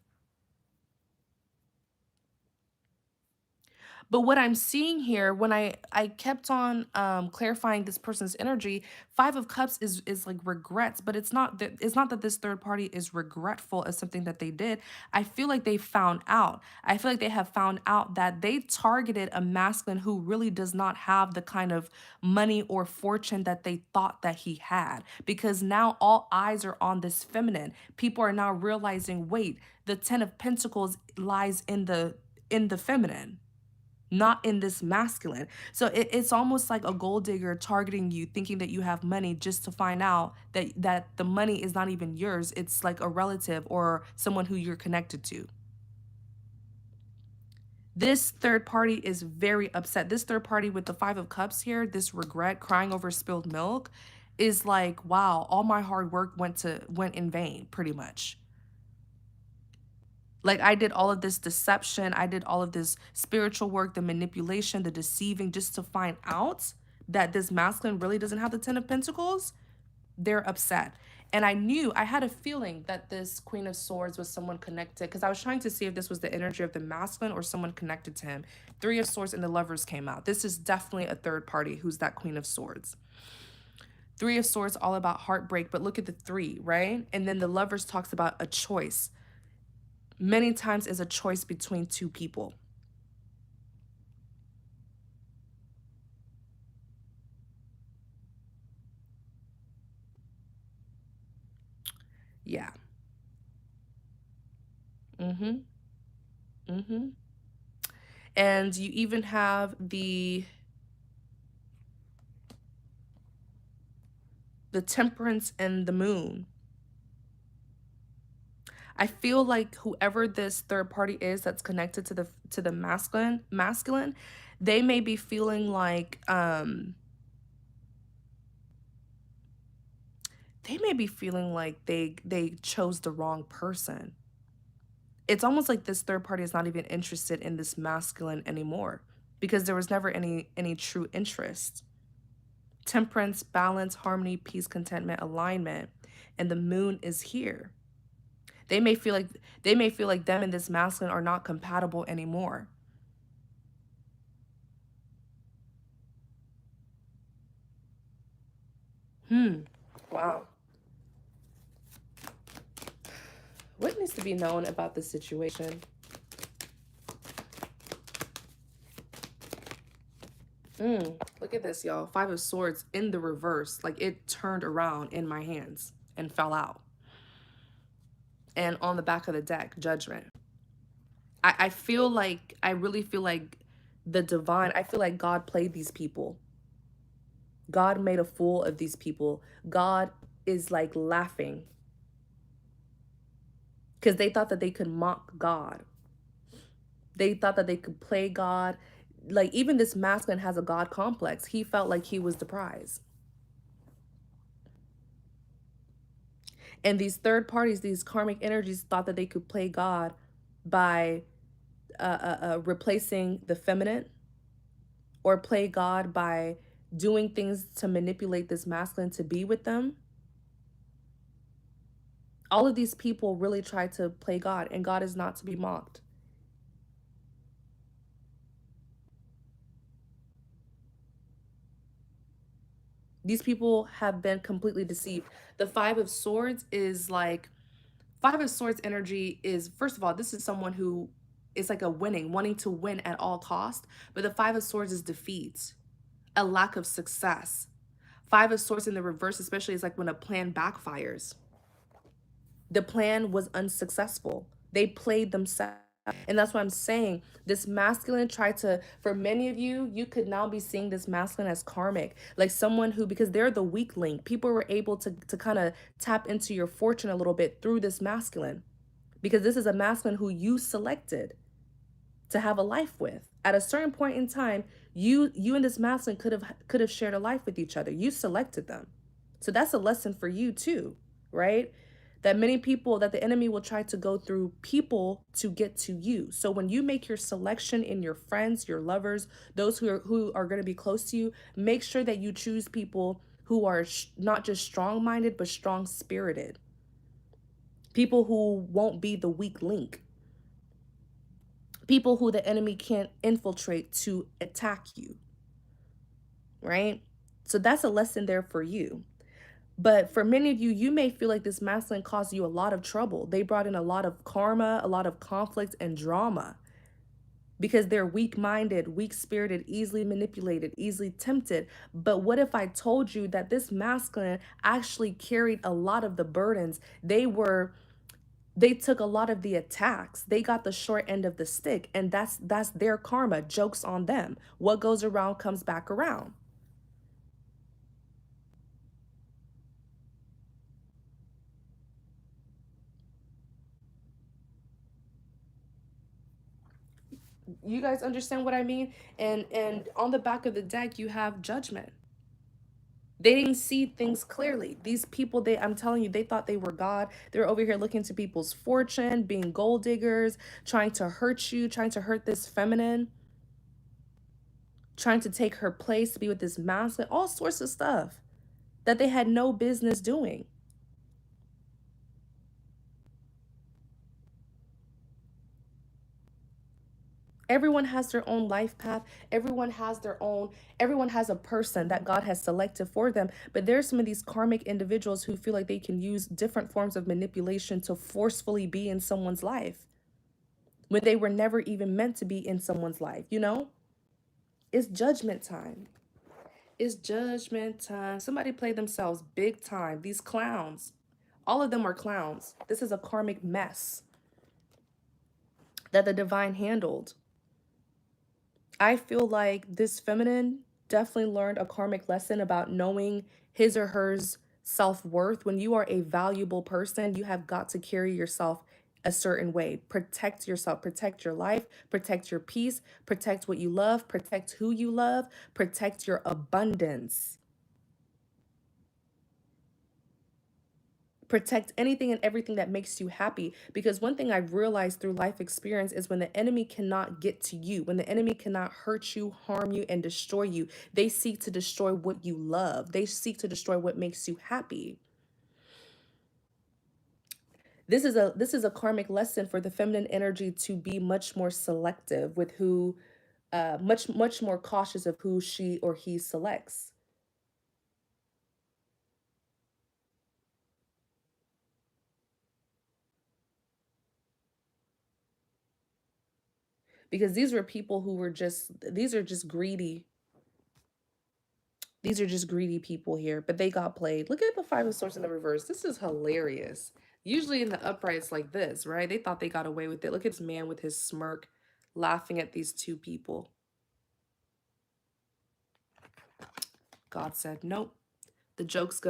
But what I'm seeing here, when I kept on clarifying this person's energy, Five of Cups is like regrets, but it's not that this third party is regretful of something that they did. I feel like they found out. I feel like they have found out that they targeted a masculine who really does not have the kind of money or fortune that they thought that he had, because now all eyes are on this feminine. People are now realizing, wait, the 10 of Pentacles lies in the feminine, not in this masculine. So it's almost like a gold digger targeting you, thinking that you have money, just to find out that the money is not even yours. It's like a relative or someone who you're connected to. This third party is very upset. This third party with the Five of Cups here, this regret, crying over spilled milk, is like, wow, all my hard work went in vain, pretty much. Like, I did all of this deception, I did all of this spiritual work, the manipulation, the deceiving, just to find out that this masculine really doesn't have the 10 of Pentacles. They're upset. And I had a feeling that this Queen of Swords was someone connected, because I was trying to see if this was the energy of the masculine or someone connected to him. Three of Swords and the Lovers came out. This is definitely a third party who's that Queen of Swords. Three of Swords, all about heartbreak, but look at the three, right? And then the Lovers talks about a choice. Many times is a choice between two people. Yeah. Mm-hmm. Mm-hmm. And you even have the Temperance and the Moon. I feel like whoever this third party is that's connected to the masculine, they may be feeling like they chose the wrong person. It's almost like this third party is not even interested in this masculine anymore, because there was never any true interest. Temperance, balance, harmony, peace, contentment, alignment, and the moon is here. They may feel like them and this masculine are not compatible anymore. Wow. What needs to be known about this situation? Look at this, y'all. Five of Swords in the reverse. Like, it turned around in my hands and fell out. And on the back of the deck, Judgment. I really feel like I feel like God played these people. God made a fool of these people. God is like laughing, because they thought that they could mock God. They thought that they could play God. Like, even this masculine has a God complex. He felt like he was the prize. And these third parties, these karmic energies, thought that they could play God by replacing the feminine, or play God by doing things to manipulate this masculine to be with them. All of these people really try to play God, and God is not to be mocked. These people have been completely deceived. The Five of Swords is like, Five of Swords energy is, first of all, this is someone who is like a wanting to win at all cost. But the Five of Swords is defeat, a lack of success. Five of Swords in the reverse, especially, is like when a plan backfires. The plan was unsuccessful. They played themselves. And that's what I'm saying. This masculine tried to, for many of you, you could now be seeing this masculine as karmic, like someone who, because they're the weak link, people were able to kind of tap into your fortune a little bit through this masculine, because this is a masculine who you selected to have a life with. At a certain point in time, you and this masculine could have shared a life with each other. You selected them. So that's a lesson for you too, right? That many people, that the enemy will try to go through people to get to you. So when you make your selection in your friends, your lovers, those who are going to be close to you, make sure that you choose people who are not just strong-minded, but strong-spirited. People who won't be the weak link. People who the enemy can't infiltrate to attack you, right? So that's a lesson there for you. But for many of you, you may feel like this masculine caused you a lot of trouble. They brought in a lot of karma, a lot of conflict and drama because they're weak-minded, weak-spirited, easily manipulated, easily tempted. But what if I told you that this masculine actually carried a lot of the burdens? They took a lot of the attacks. They got the short end of the stick, and that's their karma. Joke's on them. What goes around comes back around. You guys understand what I mean? And on the back of the deck, you have judgment. They didn't see things clearly. These people, I'm telling you, they thought they were God. They're over here looking to people's fortune, being gold diggers, trying to hurt you, trying to hurt this feminine, trying to take her place to be with this masculine, all sorts of stuff that they had no business doing. Everyone has their own life path. Everyone has a person that God has selected for them. But there's some of these karmic individuals who feel like they can use different forms of manipulation to forcefully be in someone's life when they were never even meant to be in someone's life, you know? It's judgment time. It's judgment time. Somebody play themselves big time. These clowns, all of them are clowns. This is a karmic mess that the divine handled. I feel like this feminine definitely learned a karmic lesson about knowing his or hers self-worth. When you are a valuable person, you have got to carry yourself a certain way. Protect yourself, protect your life, protect your peace, protect what you love, protect who you love, protect your abundance. Protect anything and everything that makes you happy. Because one thing I've realized through life experience is when the enemy cannot get to you, when the enemy cannot hurt you, harm you, and destroy you, they seek to destroy what you love. They seek to destroy what makes you happy. This is a karmic lesson for the feminine energy to be much more selective with who, much more cautious of who she or he selects. Because these were people who were these are just greedy people here, but they got played. Look at the Five of Swords in the reverse. This is hilarious. Usually in the upright, it's like this, right? They thought they got away with it. Look at this man with his smirk laughing at these two people. God said, nope. The jokes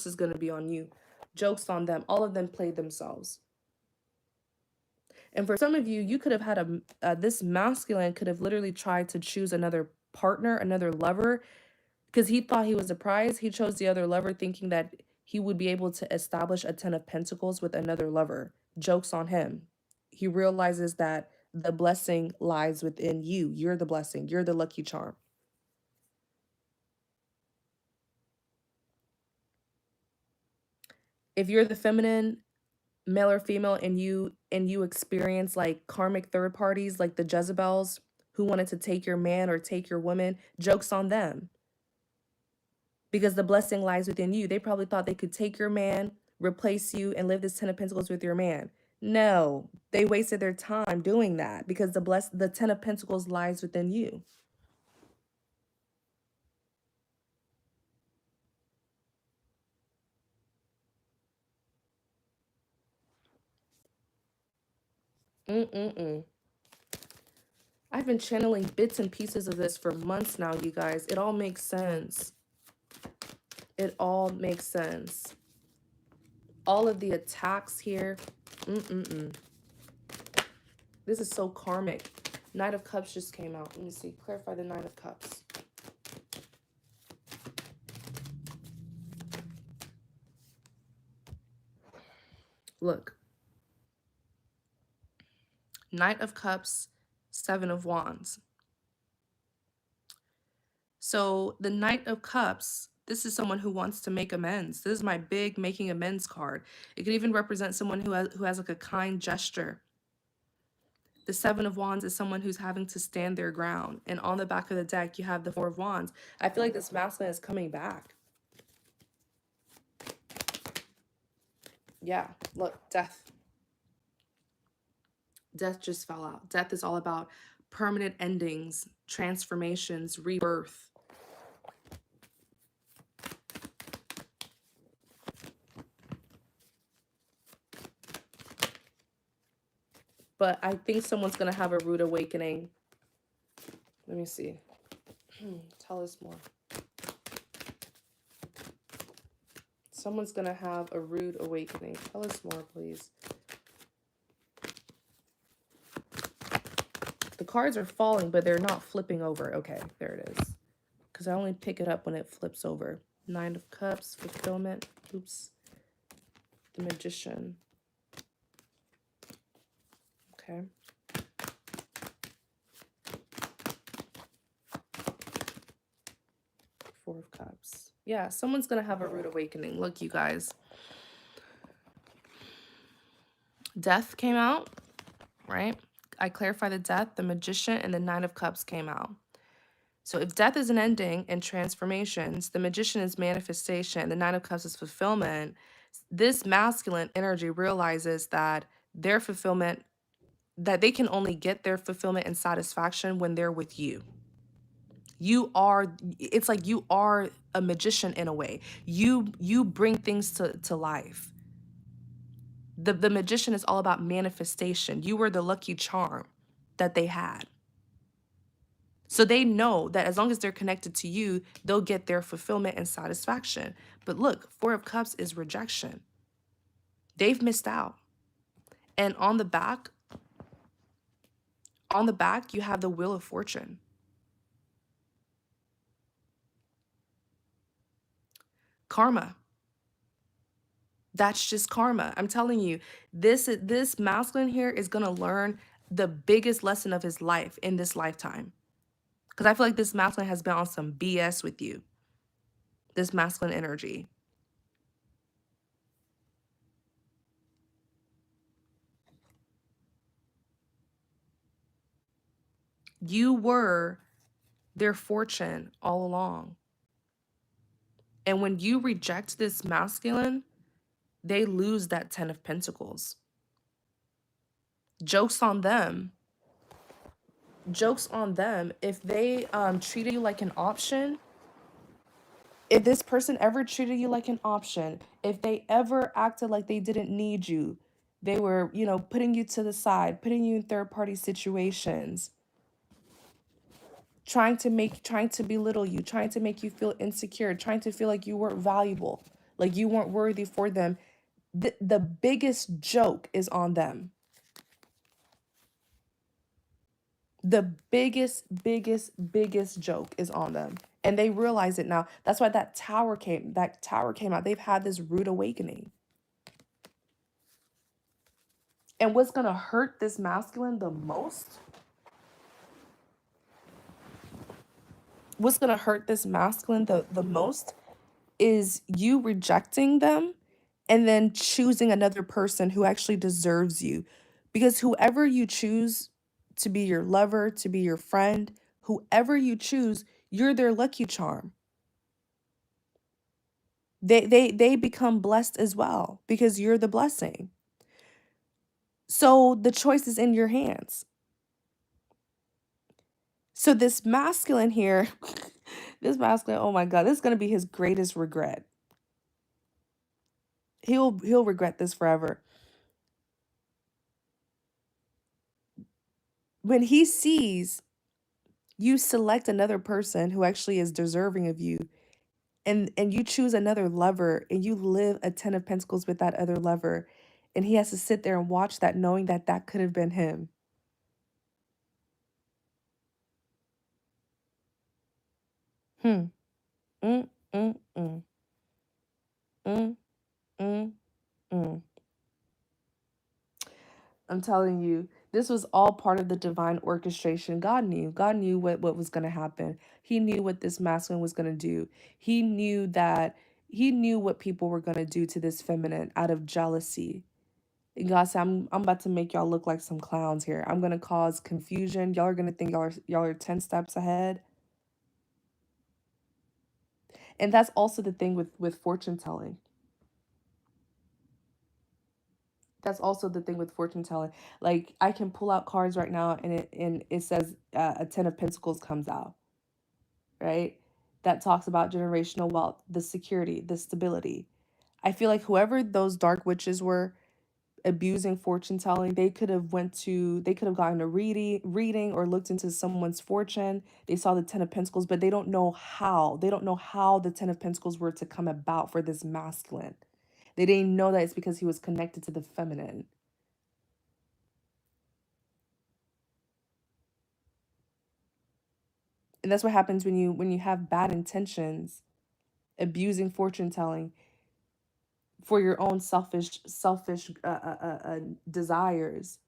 is gonna be on you. Jokes on them. All of them played themselves. And for some of you, you could have had this masculine could have literally tried to choose another partner, another lover, because he thought he was a prize. He chose the other lover thinking that he would be able to establish a 10 of pentacles with another lover. Joke's on him. He realizes that the blessing lies within you. You're the blessing. You're the lucky charm. If you're the feminine, male or female, and you experience like karmic third parties like the Jezebels who wanted to take your man or take your woman, joke's on them. Because the blessing lies within you. They probably thought they could take your man, replace you, and live this 10 of pentacles with your man. No, they wasted their time doing that because the 10 of pentacles lies within you. Mm-mm-mm. I've been channeling bits and pieces of this for months now, you guys. It all makes sense. It all makes sense. All of the attacks here. Mm-mm-mm. This is so karmic. Knight of Cups just came out. Let me see. Clarify the Knight of Cups. Look. Knight of Cups, Seven of Wands. So the Knight of Cups This is someone who wants to make amends. This is my big making amends card. It could even represent someone who has like a kind gesture. The Seven of Wands is someone who's having to stand their ground. And on the back of the deck, you have the Four of Wands. I feel like this masculine is coming back. Yeah, look, death. Death just fell out. Death is all about permanent endings, transformations, rebirth. But I think someone's going to have a rude awakening. Let me see. Tell us more. Someone's going to have a rude awakening. Tell us more, please. The cards are falling, but they're not flipping over. Okay, there it is. Because I only pick it up when it flips over. Nine of Cups, fulfillment. Oops. The Magician. Okay. Four of Cups. Yeah, someone's going to have a rude awakening. Look, you guys. Death came out, right? I clarified the death, the Magician, and the Nine of Cups came out. So if death is an ending and transformations, the Magician is manifestation, the Nine of Cups is fulfillment. This masculine energy realizes that their fulfillment, that they can only get their fulfillment and satisfaction when they're with you. You are, it's like you are a magician in a way. You bring things to life. The Magician is all about manifestation. You were the lucky charm that they had. So they know that as long as they're connected to you, they'll get their fulfillment and satisfaction. But look, Four of Cups is rejection. They've missed out. And on the back, you have the Wheel of Fortune. Karma. That's just karma. I'm telling you, this masculine here is going to learn the biggest lesson of his life in this lifetime. Because I feel like this masculine has been on some BS with you. This masculine energy. You were their fortune all along. And when you reject this masculine, they lose that 10 of Pentacles. Joke's on them. Joke's on them. If they treated you like an option, if this person ever treated you like an option, if they ever acted like they didn't need you, they were, putting you to the side, putting you in third-party situations, trying to belittle you, trying to make you feel insecure, trying to feel like you weren't valuable, like you weren't worthy for them, the biggest joke is on them. The biggest joke is on them. And they realize it now. That's why that tower came out. They've had this rude awakening. And what's going to hurt this masculine the most? What's going to hurt this masculine the most is you rejecting them and then choosing another person who actually deserves you. Because whoever you choose to be your lover, to be your friend, whoever you choose, you're their lucky charm. They become blessed as well because you're the blessing. So the choice is in your hands. So this masculine here, this masculine, oh my God, this is going to be his greatest regret. He'll regret this forever. When he sees you select another person who actually is deserving of you, and you choose another lover, and you live a 10 of Pentacles with that other lover, and he has to sit there and watch that, knowing that that could have been him. Mm, mm, mm, mm, mm, mm. I'm telling you, This was all part of the divine orchestration. God knew. God knew what was going to happen. He knew what this masculine was going to do. He knew that he knew what people were going to do to this feminine out of jealousy. And God said, I'm about to make y'all look like some clowns here. I'm going to cause confusion. Y'all are going to think y'all are 10 steps ahead. And that's also the thing with fortune telling. That's also the thing with fortune telling. Like I can pull out cards right now, and it says a 10 of Pentacles comes out, right? That talks about generational wealth, the security, the stability. I feel like whoever those dark witches were abusing fortune telling, they could have gotten a reading or looked into someone's fortune. They saw the 10 of Pentacles, but they don't know how. They don't know how the 10 of Pentacles were to come about for this masculine. They didn't know that it's because he was connected to the feminine. And that's what happens when you have bad intentions, abusing fortune telling for your own selfish desires.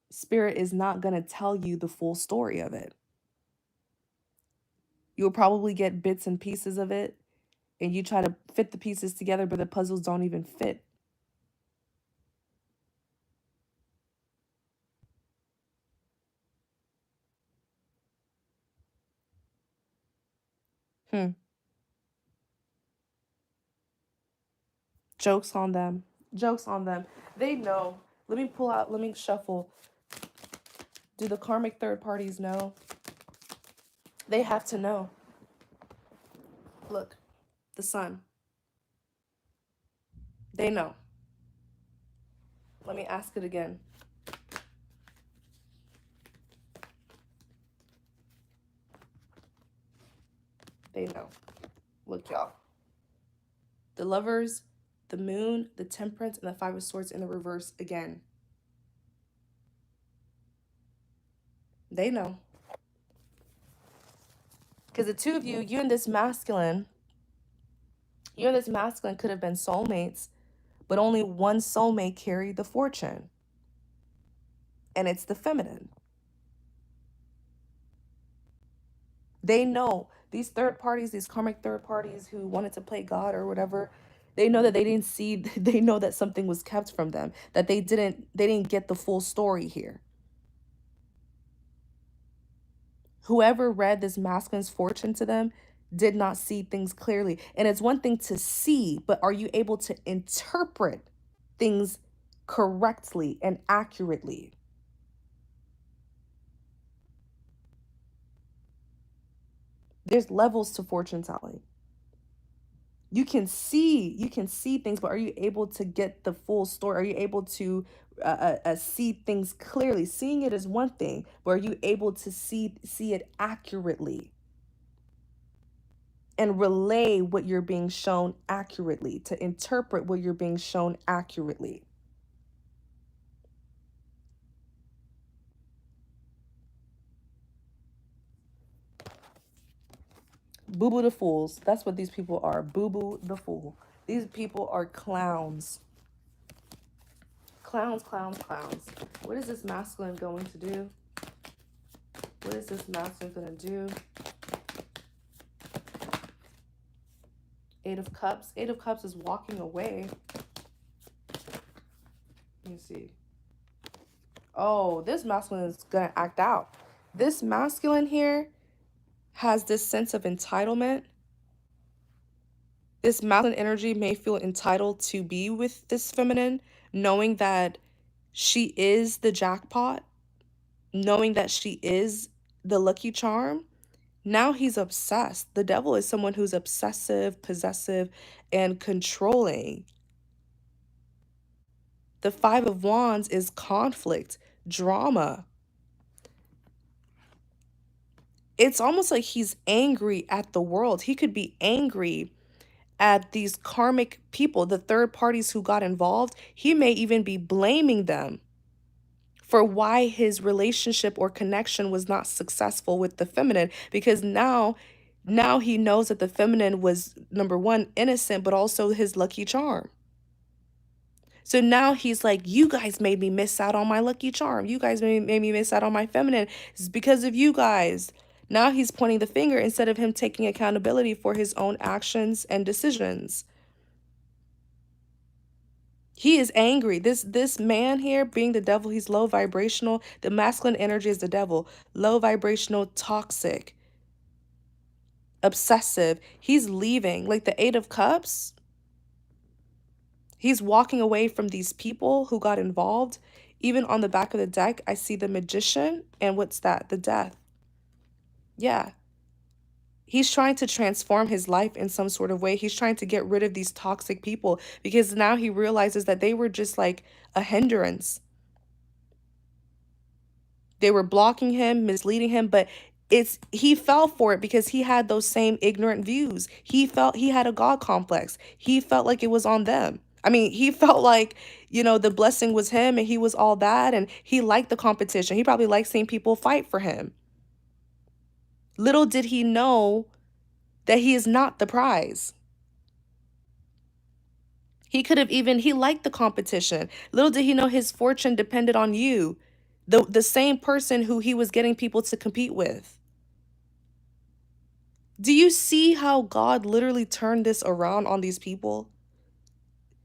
Spirit is not going to tell you the full story of it. You'll probably get bits and pieces of it, and you try to fit the pieces together, but the puzzles don't even fit. Hmm. Jokes on them. Jokes on them. They know. Let me shuffle. Do the karmic third parties know? They have to know. Look, the sun. They know. Let me ask it again. They know. Look, y'all. The lovers, the moon, the temperance, and the 5 of Swords in the reverse again. They know. Because the two of you, you and this masculine could have been soulmates, but only one soulmate carried the fortune. And it's the feminine. They know these third parties, these karmic third parties who wanted to play God or whatever, they know that they didn't see, they know that something was kept from them, that they didn't get the full story here. Whoever read this masculine's fortune to them did not see things clearly. And it's one thing to see, but are you able to interpret things correctly and accurately? There's levels to fortune telling. You can see things, but are you able to get the full story? Are you able to see things clearly? Seeing it is one thing, but are you able to see it accurately and relay what you're being shown accurately, to interpret what you're being shown accurately? Boo Boo the Fools. That's what these people are. Boo Boo the Fool. These people are clowns. Clowns, clowns, clowns. What is this masculine going to do? What is this masculine going to do? 8 of Cups. 8 of Cups is walking away. Let me see. Oh, this masculine is going to act out. This masculine here has this sense of entitlement. This masculine energy may feel entitled to be with this feminine, knowing that she is the jackpot, knowing that she is the lucky charm. Now he's obsessed. The devil is someone who's obsessive, possessive, and controlling. The 5 of Wands is conflict, drama. It's almost like he's angry at the world. He could be angry at these karmic people, the third parties who got involved. He may even be blaming them for why his relationship or connection was not successful with the feminine, because now he knows that the feminine was, number one, innocent, but also his lucky charm. So now he's like, you guys made me miss out on my lucky charm. You guys made me miss out on my feminine. It's because of you guys. Now he's pointing the finger instead of him taking accountability for his own actions and decisions. He is angry. This man here being the devil, he's low vibrational. The masculine energy is the devil. Low vibrational, toxic, obsessive. He's leaving. Like the 8 of Cups, he's walking away from these people who got involved. Even on the back of the deck, I see the Magician. And what's that? The Death. Yeah. He's trying to transform his life in some sort of way. He's trying to get rid of these toxic people because now he realizes that they were just like a hindrance. They were blocking him, misleading him, but he fell for it because he had those same ignorant views. He felt he had a God complex. He felt like it was on them. I mean, he felt like, the blessing was him and he was all that, and he liked the competition. He probably liked seeing people fight for him. Little did he know that he is not the prize. He liked the competition. Little did he know his fortune depended on you, the same person who he was getting people to compete with. Do you see how God literally turned this around on these people?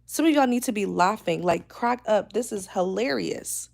Some of y'all need to be laughing, like crack up. This is hilarious.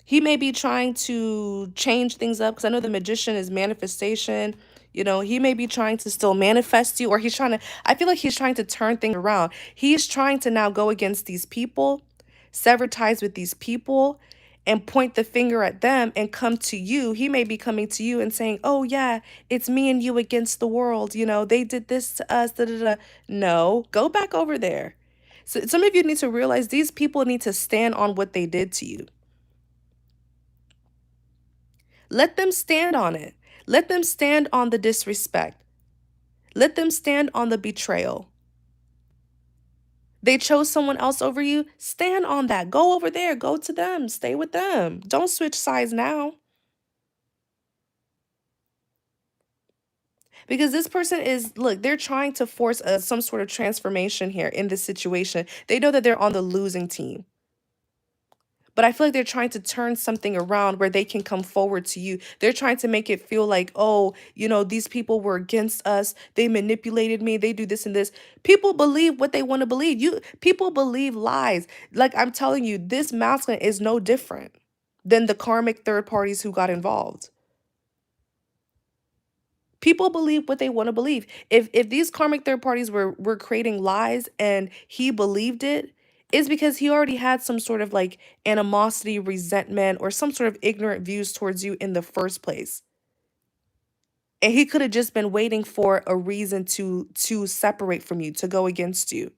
He may be trying to change things up because I know the Magician is manifestation. He may be trying to still manifest you, or I feel like he's trying to turn things around. He's trying to now go against these people, sever ties with these people, and point the finger at them and come to you. He may be coming to you and saying, oh, yeah, it's me and you against the world. They did this to us. Da, da, da. No, go back over there. So some of you need to realize these people need to stand on what they did to you. Let them stand on it. Let them stand on the disrespect. Let them stand on the betrayal. They chose someone else over you. Stand on that. Go over there. Go to them. Stay with them. Don't switch sides now. Because this person look, they're trying to force some sort of transformation here in this situation. They know that they're on the losing team. But I feel like they're trying to turn something around where they can come forward to you. They're trying to make it feel like, oh, these people were against us. They manipulated me. They do this and this. People believe what they want to believe. People believe lies. Like I'm telling you, this masculine is no different than the karmic third parties who got involved. People believe what they want to believe. If these karmic third parties were creating lies and he believed it, it's because he already had some sort of like animosity, resentment, or some sort of ignorant views towards you in the first place. And he could have just been waiting for a reason to separate from you, to go against you.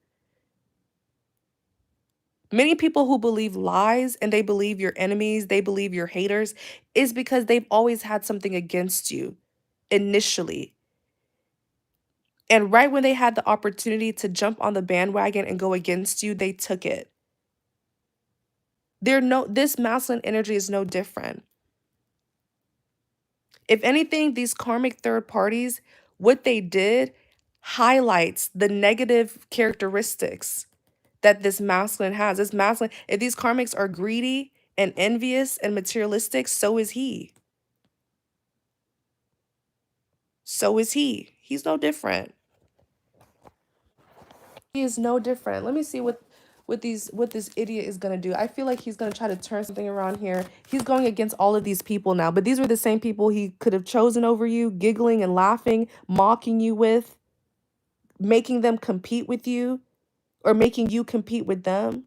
Many people who believe lies and they believe your enemies, they believe your haters, is because they've always had something against you initially. And right when they had the opportunity to jump on the bandwagon and go against you, they took it. This masculine energy is no different. If anything, these karmic third parties, what they did highlights the negative characteristics that this masculine has. This masculine, if these karmics are greedy and envious and materialistic, so is he. So is he. He's no different. He is no different. Let me see what this idiot is gonna do. I feel like he's gonna try to turn something around here. He's going against all of these people now, but these were the same people he could have chosen over you, giggling and laughing, mocking you with, making them compete with you, or making you compete with them.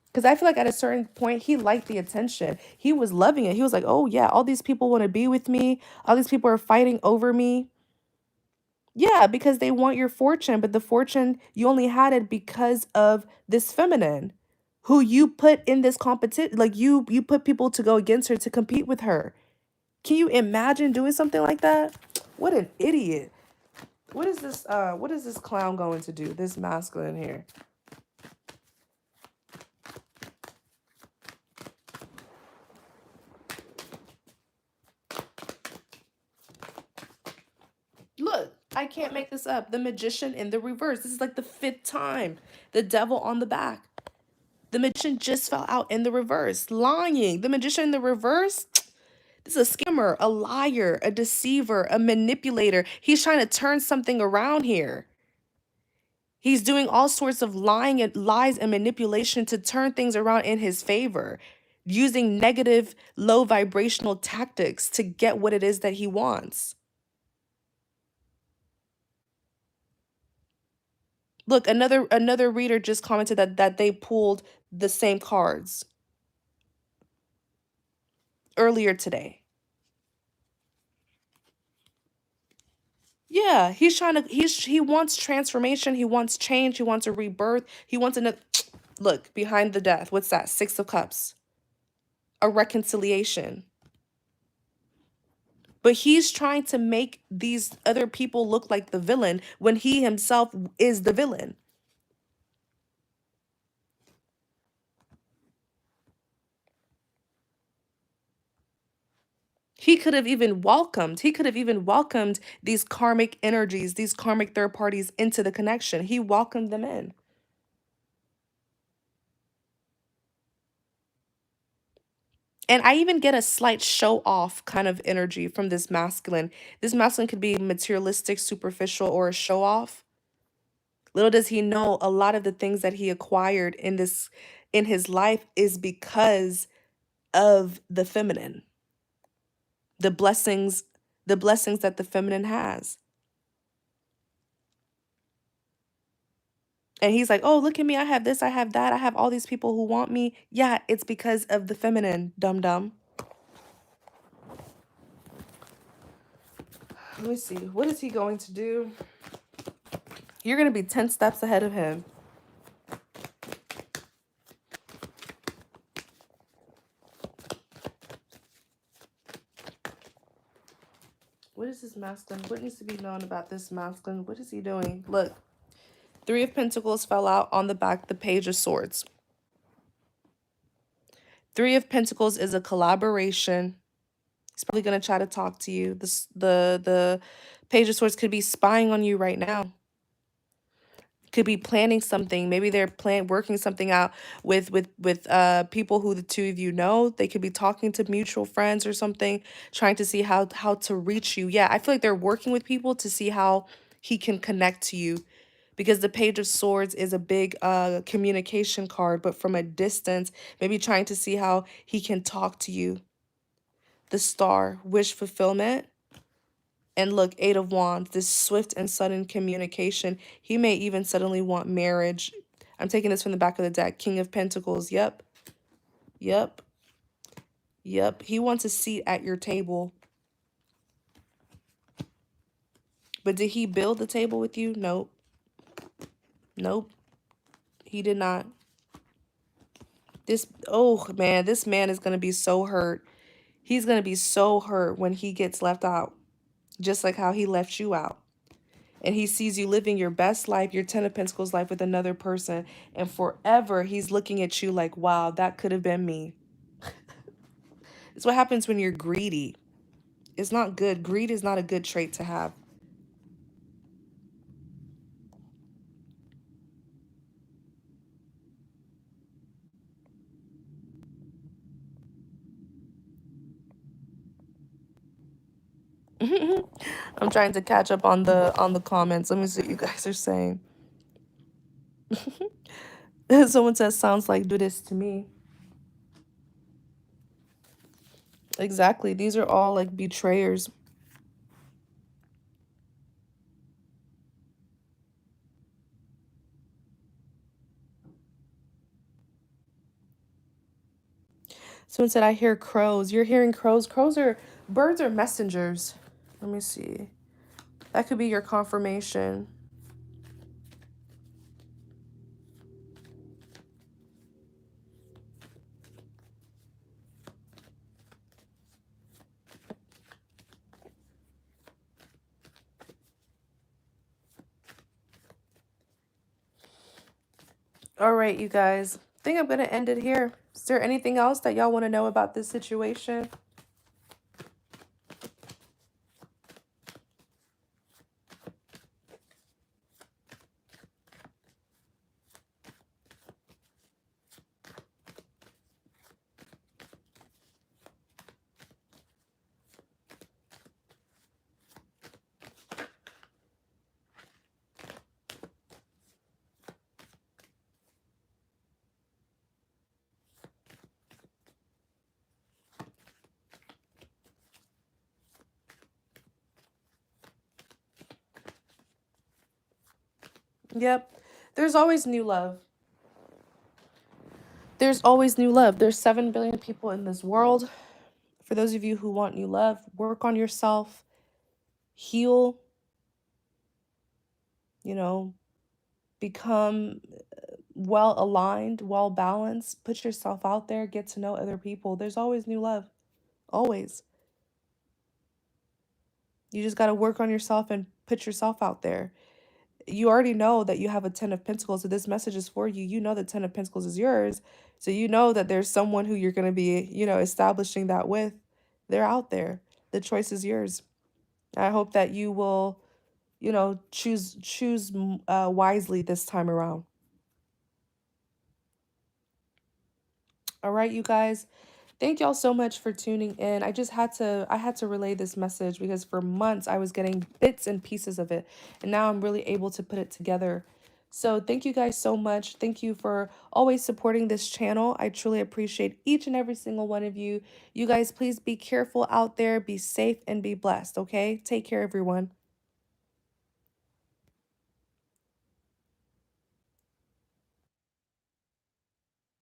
Because I feel like at a certain point, he liked the attention. He was loving it. He was like, oh yeah, all these people want to be with me. All these people are fighting over me. Yeah, because they want your fortune, but the fortune, you only had it because of this feminine who you put in this competition. Like you put people to go against her to compete with her. Can you imagine doing something like that? What an idiot. What is this clown going to do? This masculine here. I can't make this up. The Magician in the reverse. This is like the 5th time. The Devil on the back. The Magician just fell out in the reverse. Lying. The Magician in the reverse. This is a scammer, a liar, a deceiver, a manipulator. He's trying to turn something around here. He's doing all sorts of lying and lies and manipulation to turn things around in his favor, using negative, low vibrational tactics to get what it is that he wants. Look, another reader just commented that they pulled the same cards earlier today. Yeah, he's trying to he wants transformation, he wants change, he wants a rebirth, he wants another look, behind the death. What's that? 6 of Cups. A reconciliation. But he's trying to make these other people look like the villain when he himself is the villain. He could have even welcomed these karmic energies, these karmic third parties into the connection. He welcomed them in. And I even get a slight show off kind of energy from this masculine. This masculine could be materialistic, superficial, or a show off. Little does he know a lot of the things that he acquired in his life is because of the feminine. The blessings that the feminine has. And he's like, "Oh, look at me. I have this, I have that. I have all these people who want me." Yeah, it's because of the feminine, dum dum. Let me see. What is he going to do? You're going to be 10 steps ahead of him. What is this masculine? What needs to be known about this masculine? What is he doing? Look, 3 of Pentacles fell out on the back, the Page of Swords. 3 of Pentacles is a collaboration. He's probably going to try to talk to you. The Page of Swords could be spying on you right now. Could be planning something. Maybe they're working something out with people who the two of you know. They could be talking to mutual friends or something, trying to see how to reach you. Yeah, I feel like they're working with people to see how he can connect to you, because the Page of Swords is a big communication card, but from a distance, maybe trying to see how he can talk to you. The Star, wish fulfillment. And look, 8 of Wands, this swift and sudden communication. He may even suddenly want marriage. I'm taking this from the back of the deck. King of Pentacles. Yep. Yep. Yep. He wants a seat at your table. But did he build the table with you? Nope. Nope. He did not. Oh man, this man is going to be so hurt. He's going to be so hurt when he gets left out. Just like how he left you out. And he sees you living your best life, your 10 of Pentacles life with another person. And forever, he's looking at you like, wow, that could have been me. It's what happens when you're greedy. It's not good. Greed is not a good trait to have. I'm trying to catch up on the comments. Let me see what you guys are saying. Someone says, sounds like do this to me. Exactly. These are all like betrayers. Someone said, I hear crows. You're hearing crows. Birds are messengers. Let me see. That could be your confirmation. All right, you guys. I think I'm going to end it here. Is there anything else that y'all want to know about this situation? Yep. There's always new love. There's always new love. There's 7 billion people in this world. For those of you who want new love, work on yourself, heal, you know, become well aligned, well balanced, put yourself out there, get to know other people. There's always new love. Always. You just got to work on yourself and put yourself out there. You already know that you have a 10 of Pentacles, so this message is for you. You know the 10 of Pentacles is yours. So you know that there's someone who you're going to be, establishing that with. They're out there. The choice is yours. I hope that you will, choose wisely this time around. All right, you guys. Thank y'all so much for tuning in. I had to relay this message because for months I was getting bits and pieces of it, and now I'm really able to put it together. So thank you guys so much. Thank you for always supporting this channel. I truly appreciate each and every single one of you. You guys, please be careful out there, be safe, and be blessed, okay? Take care, everyone.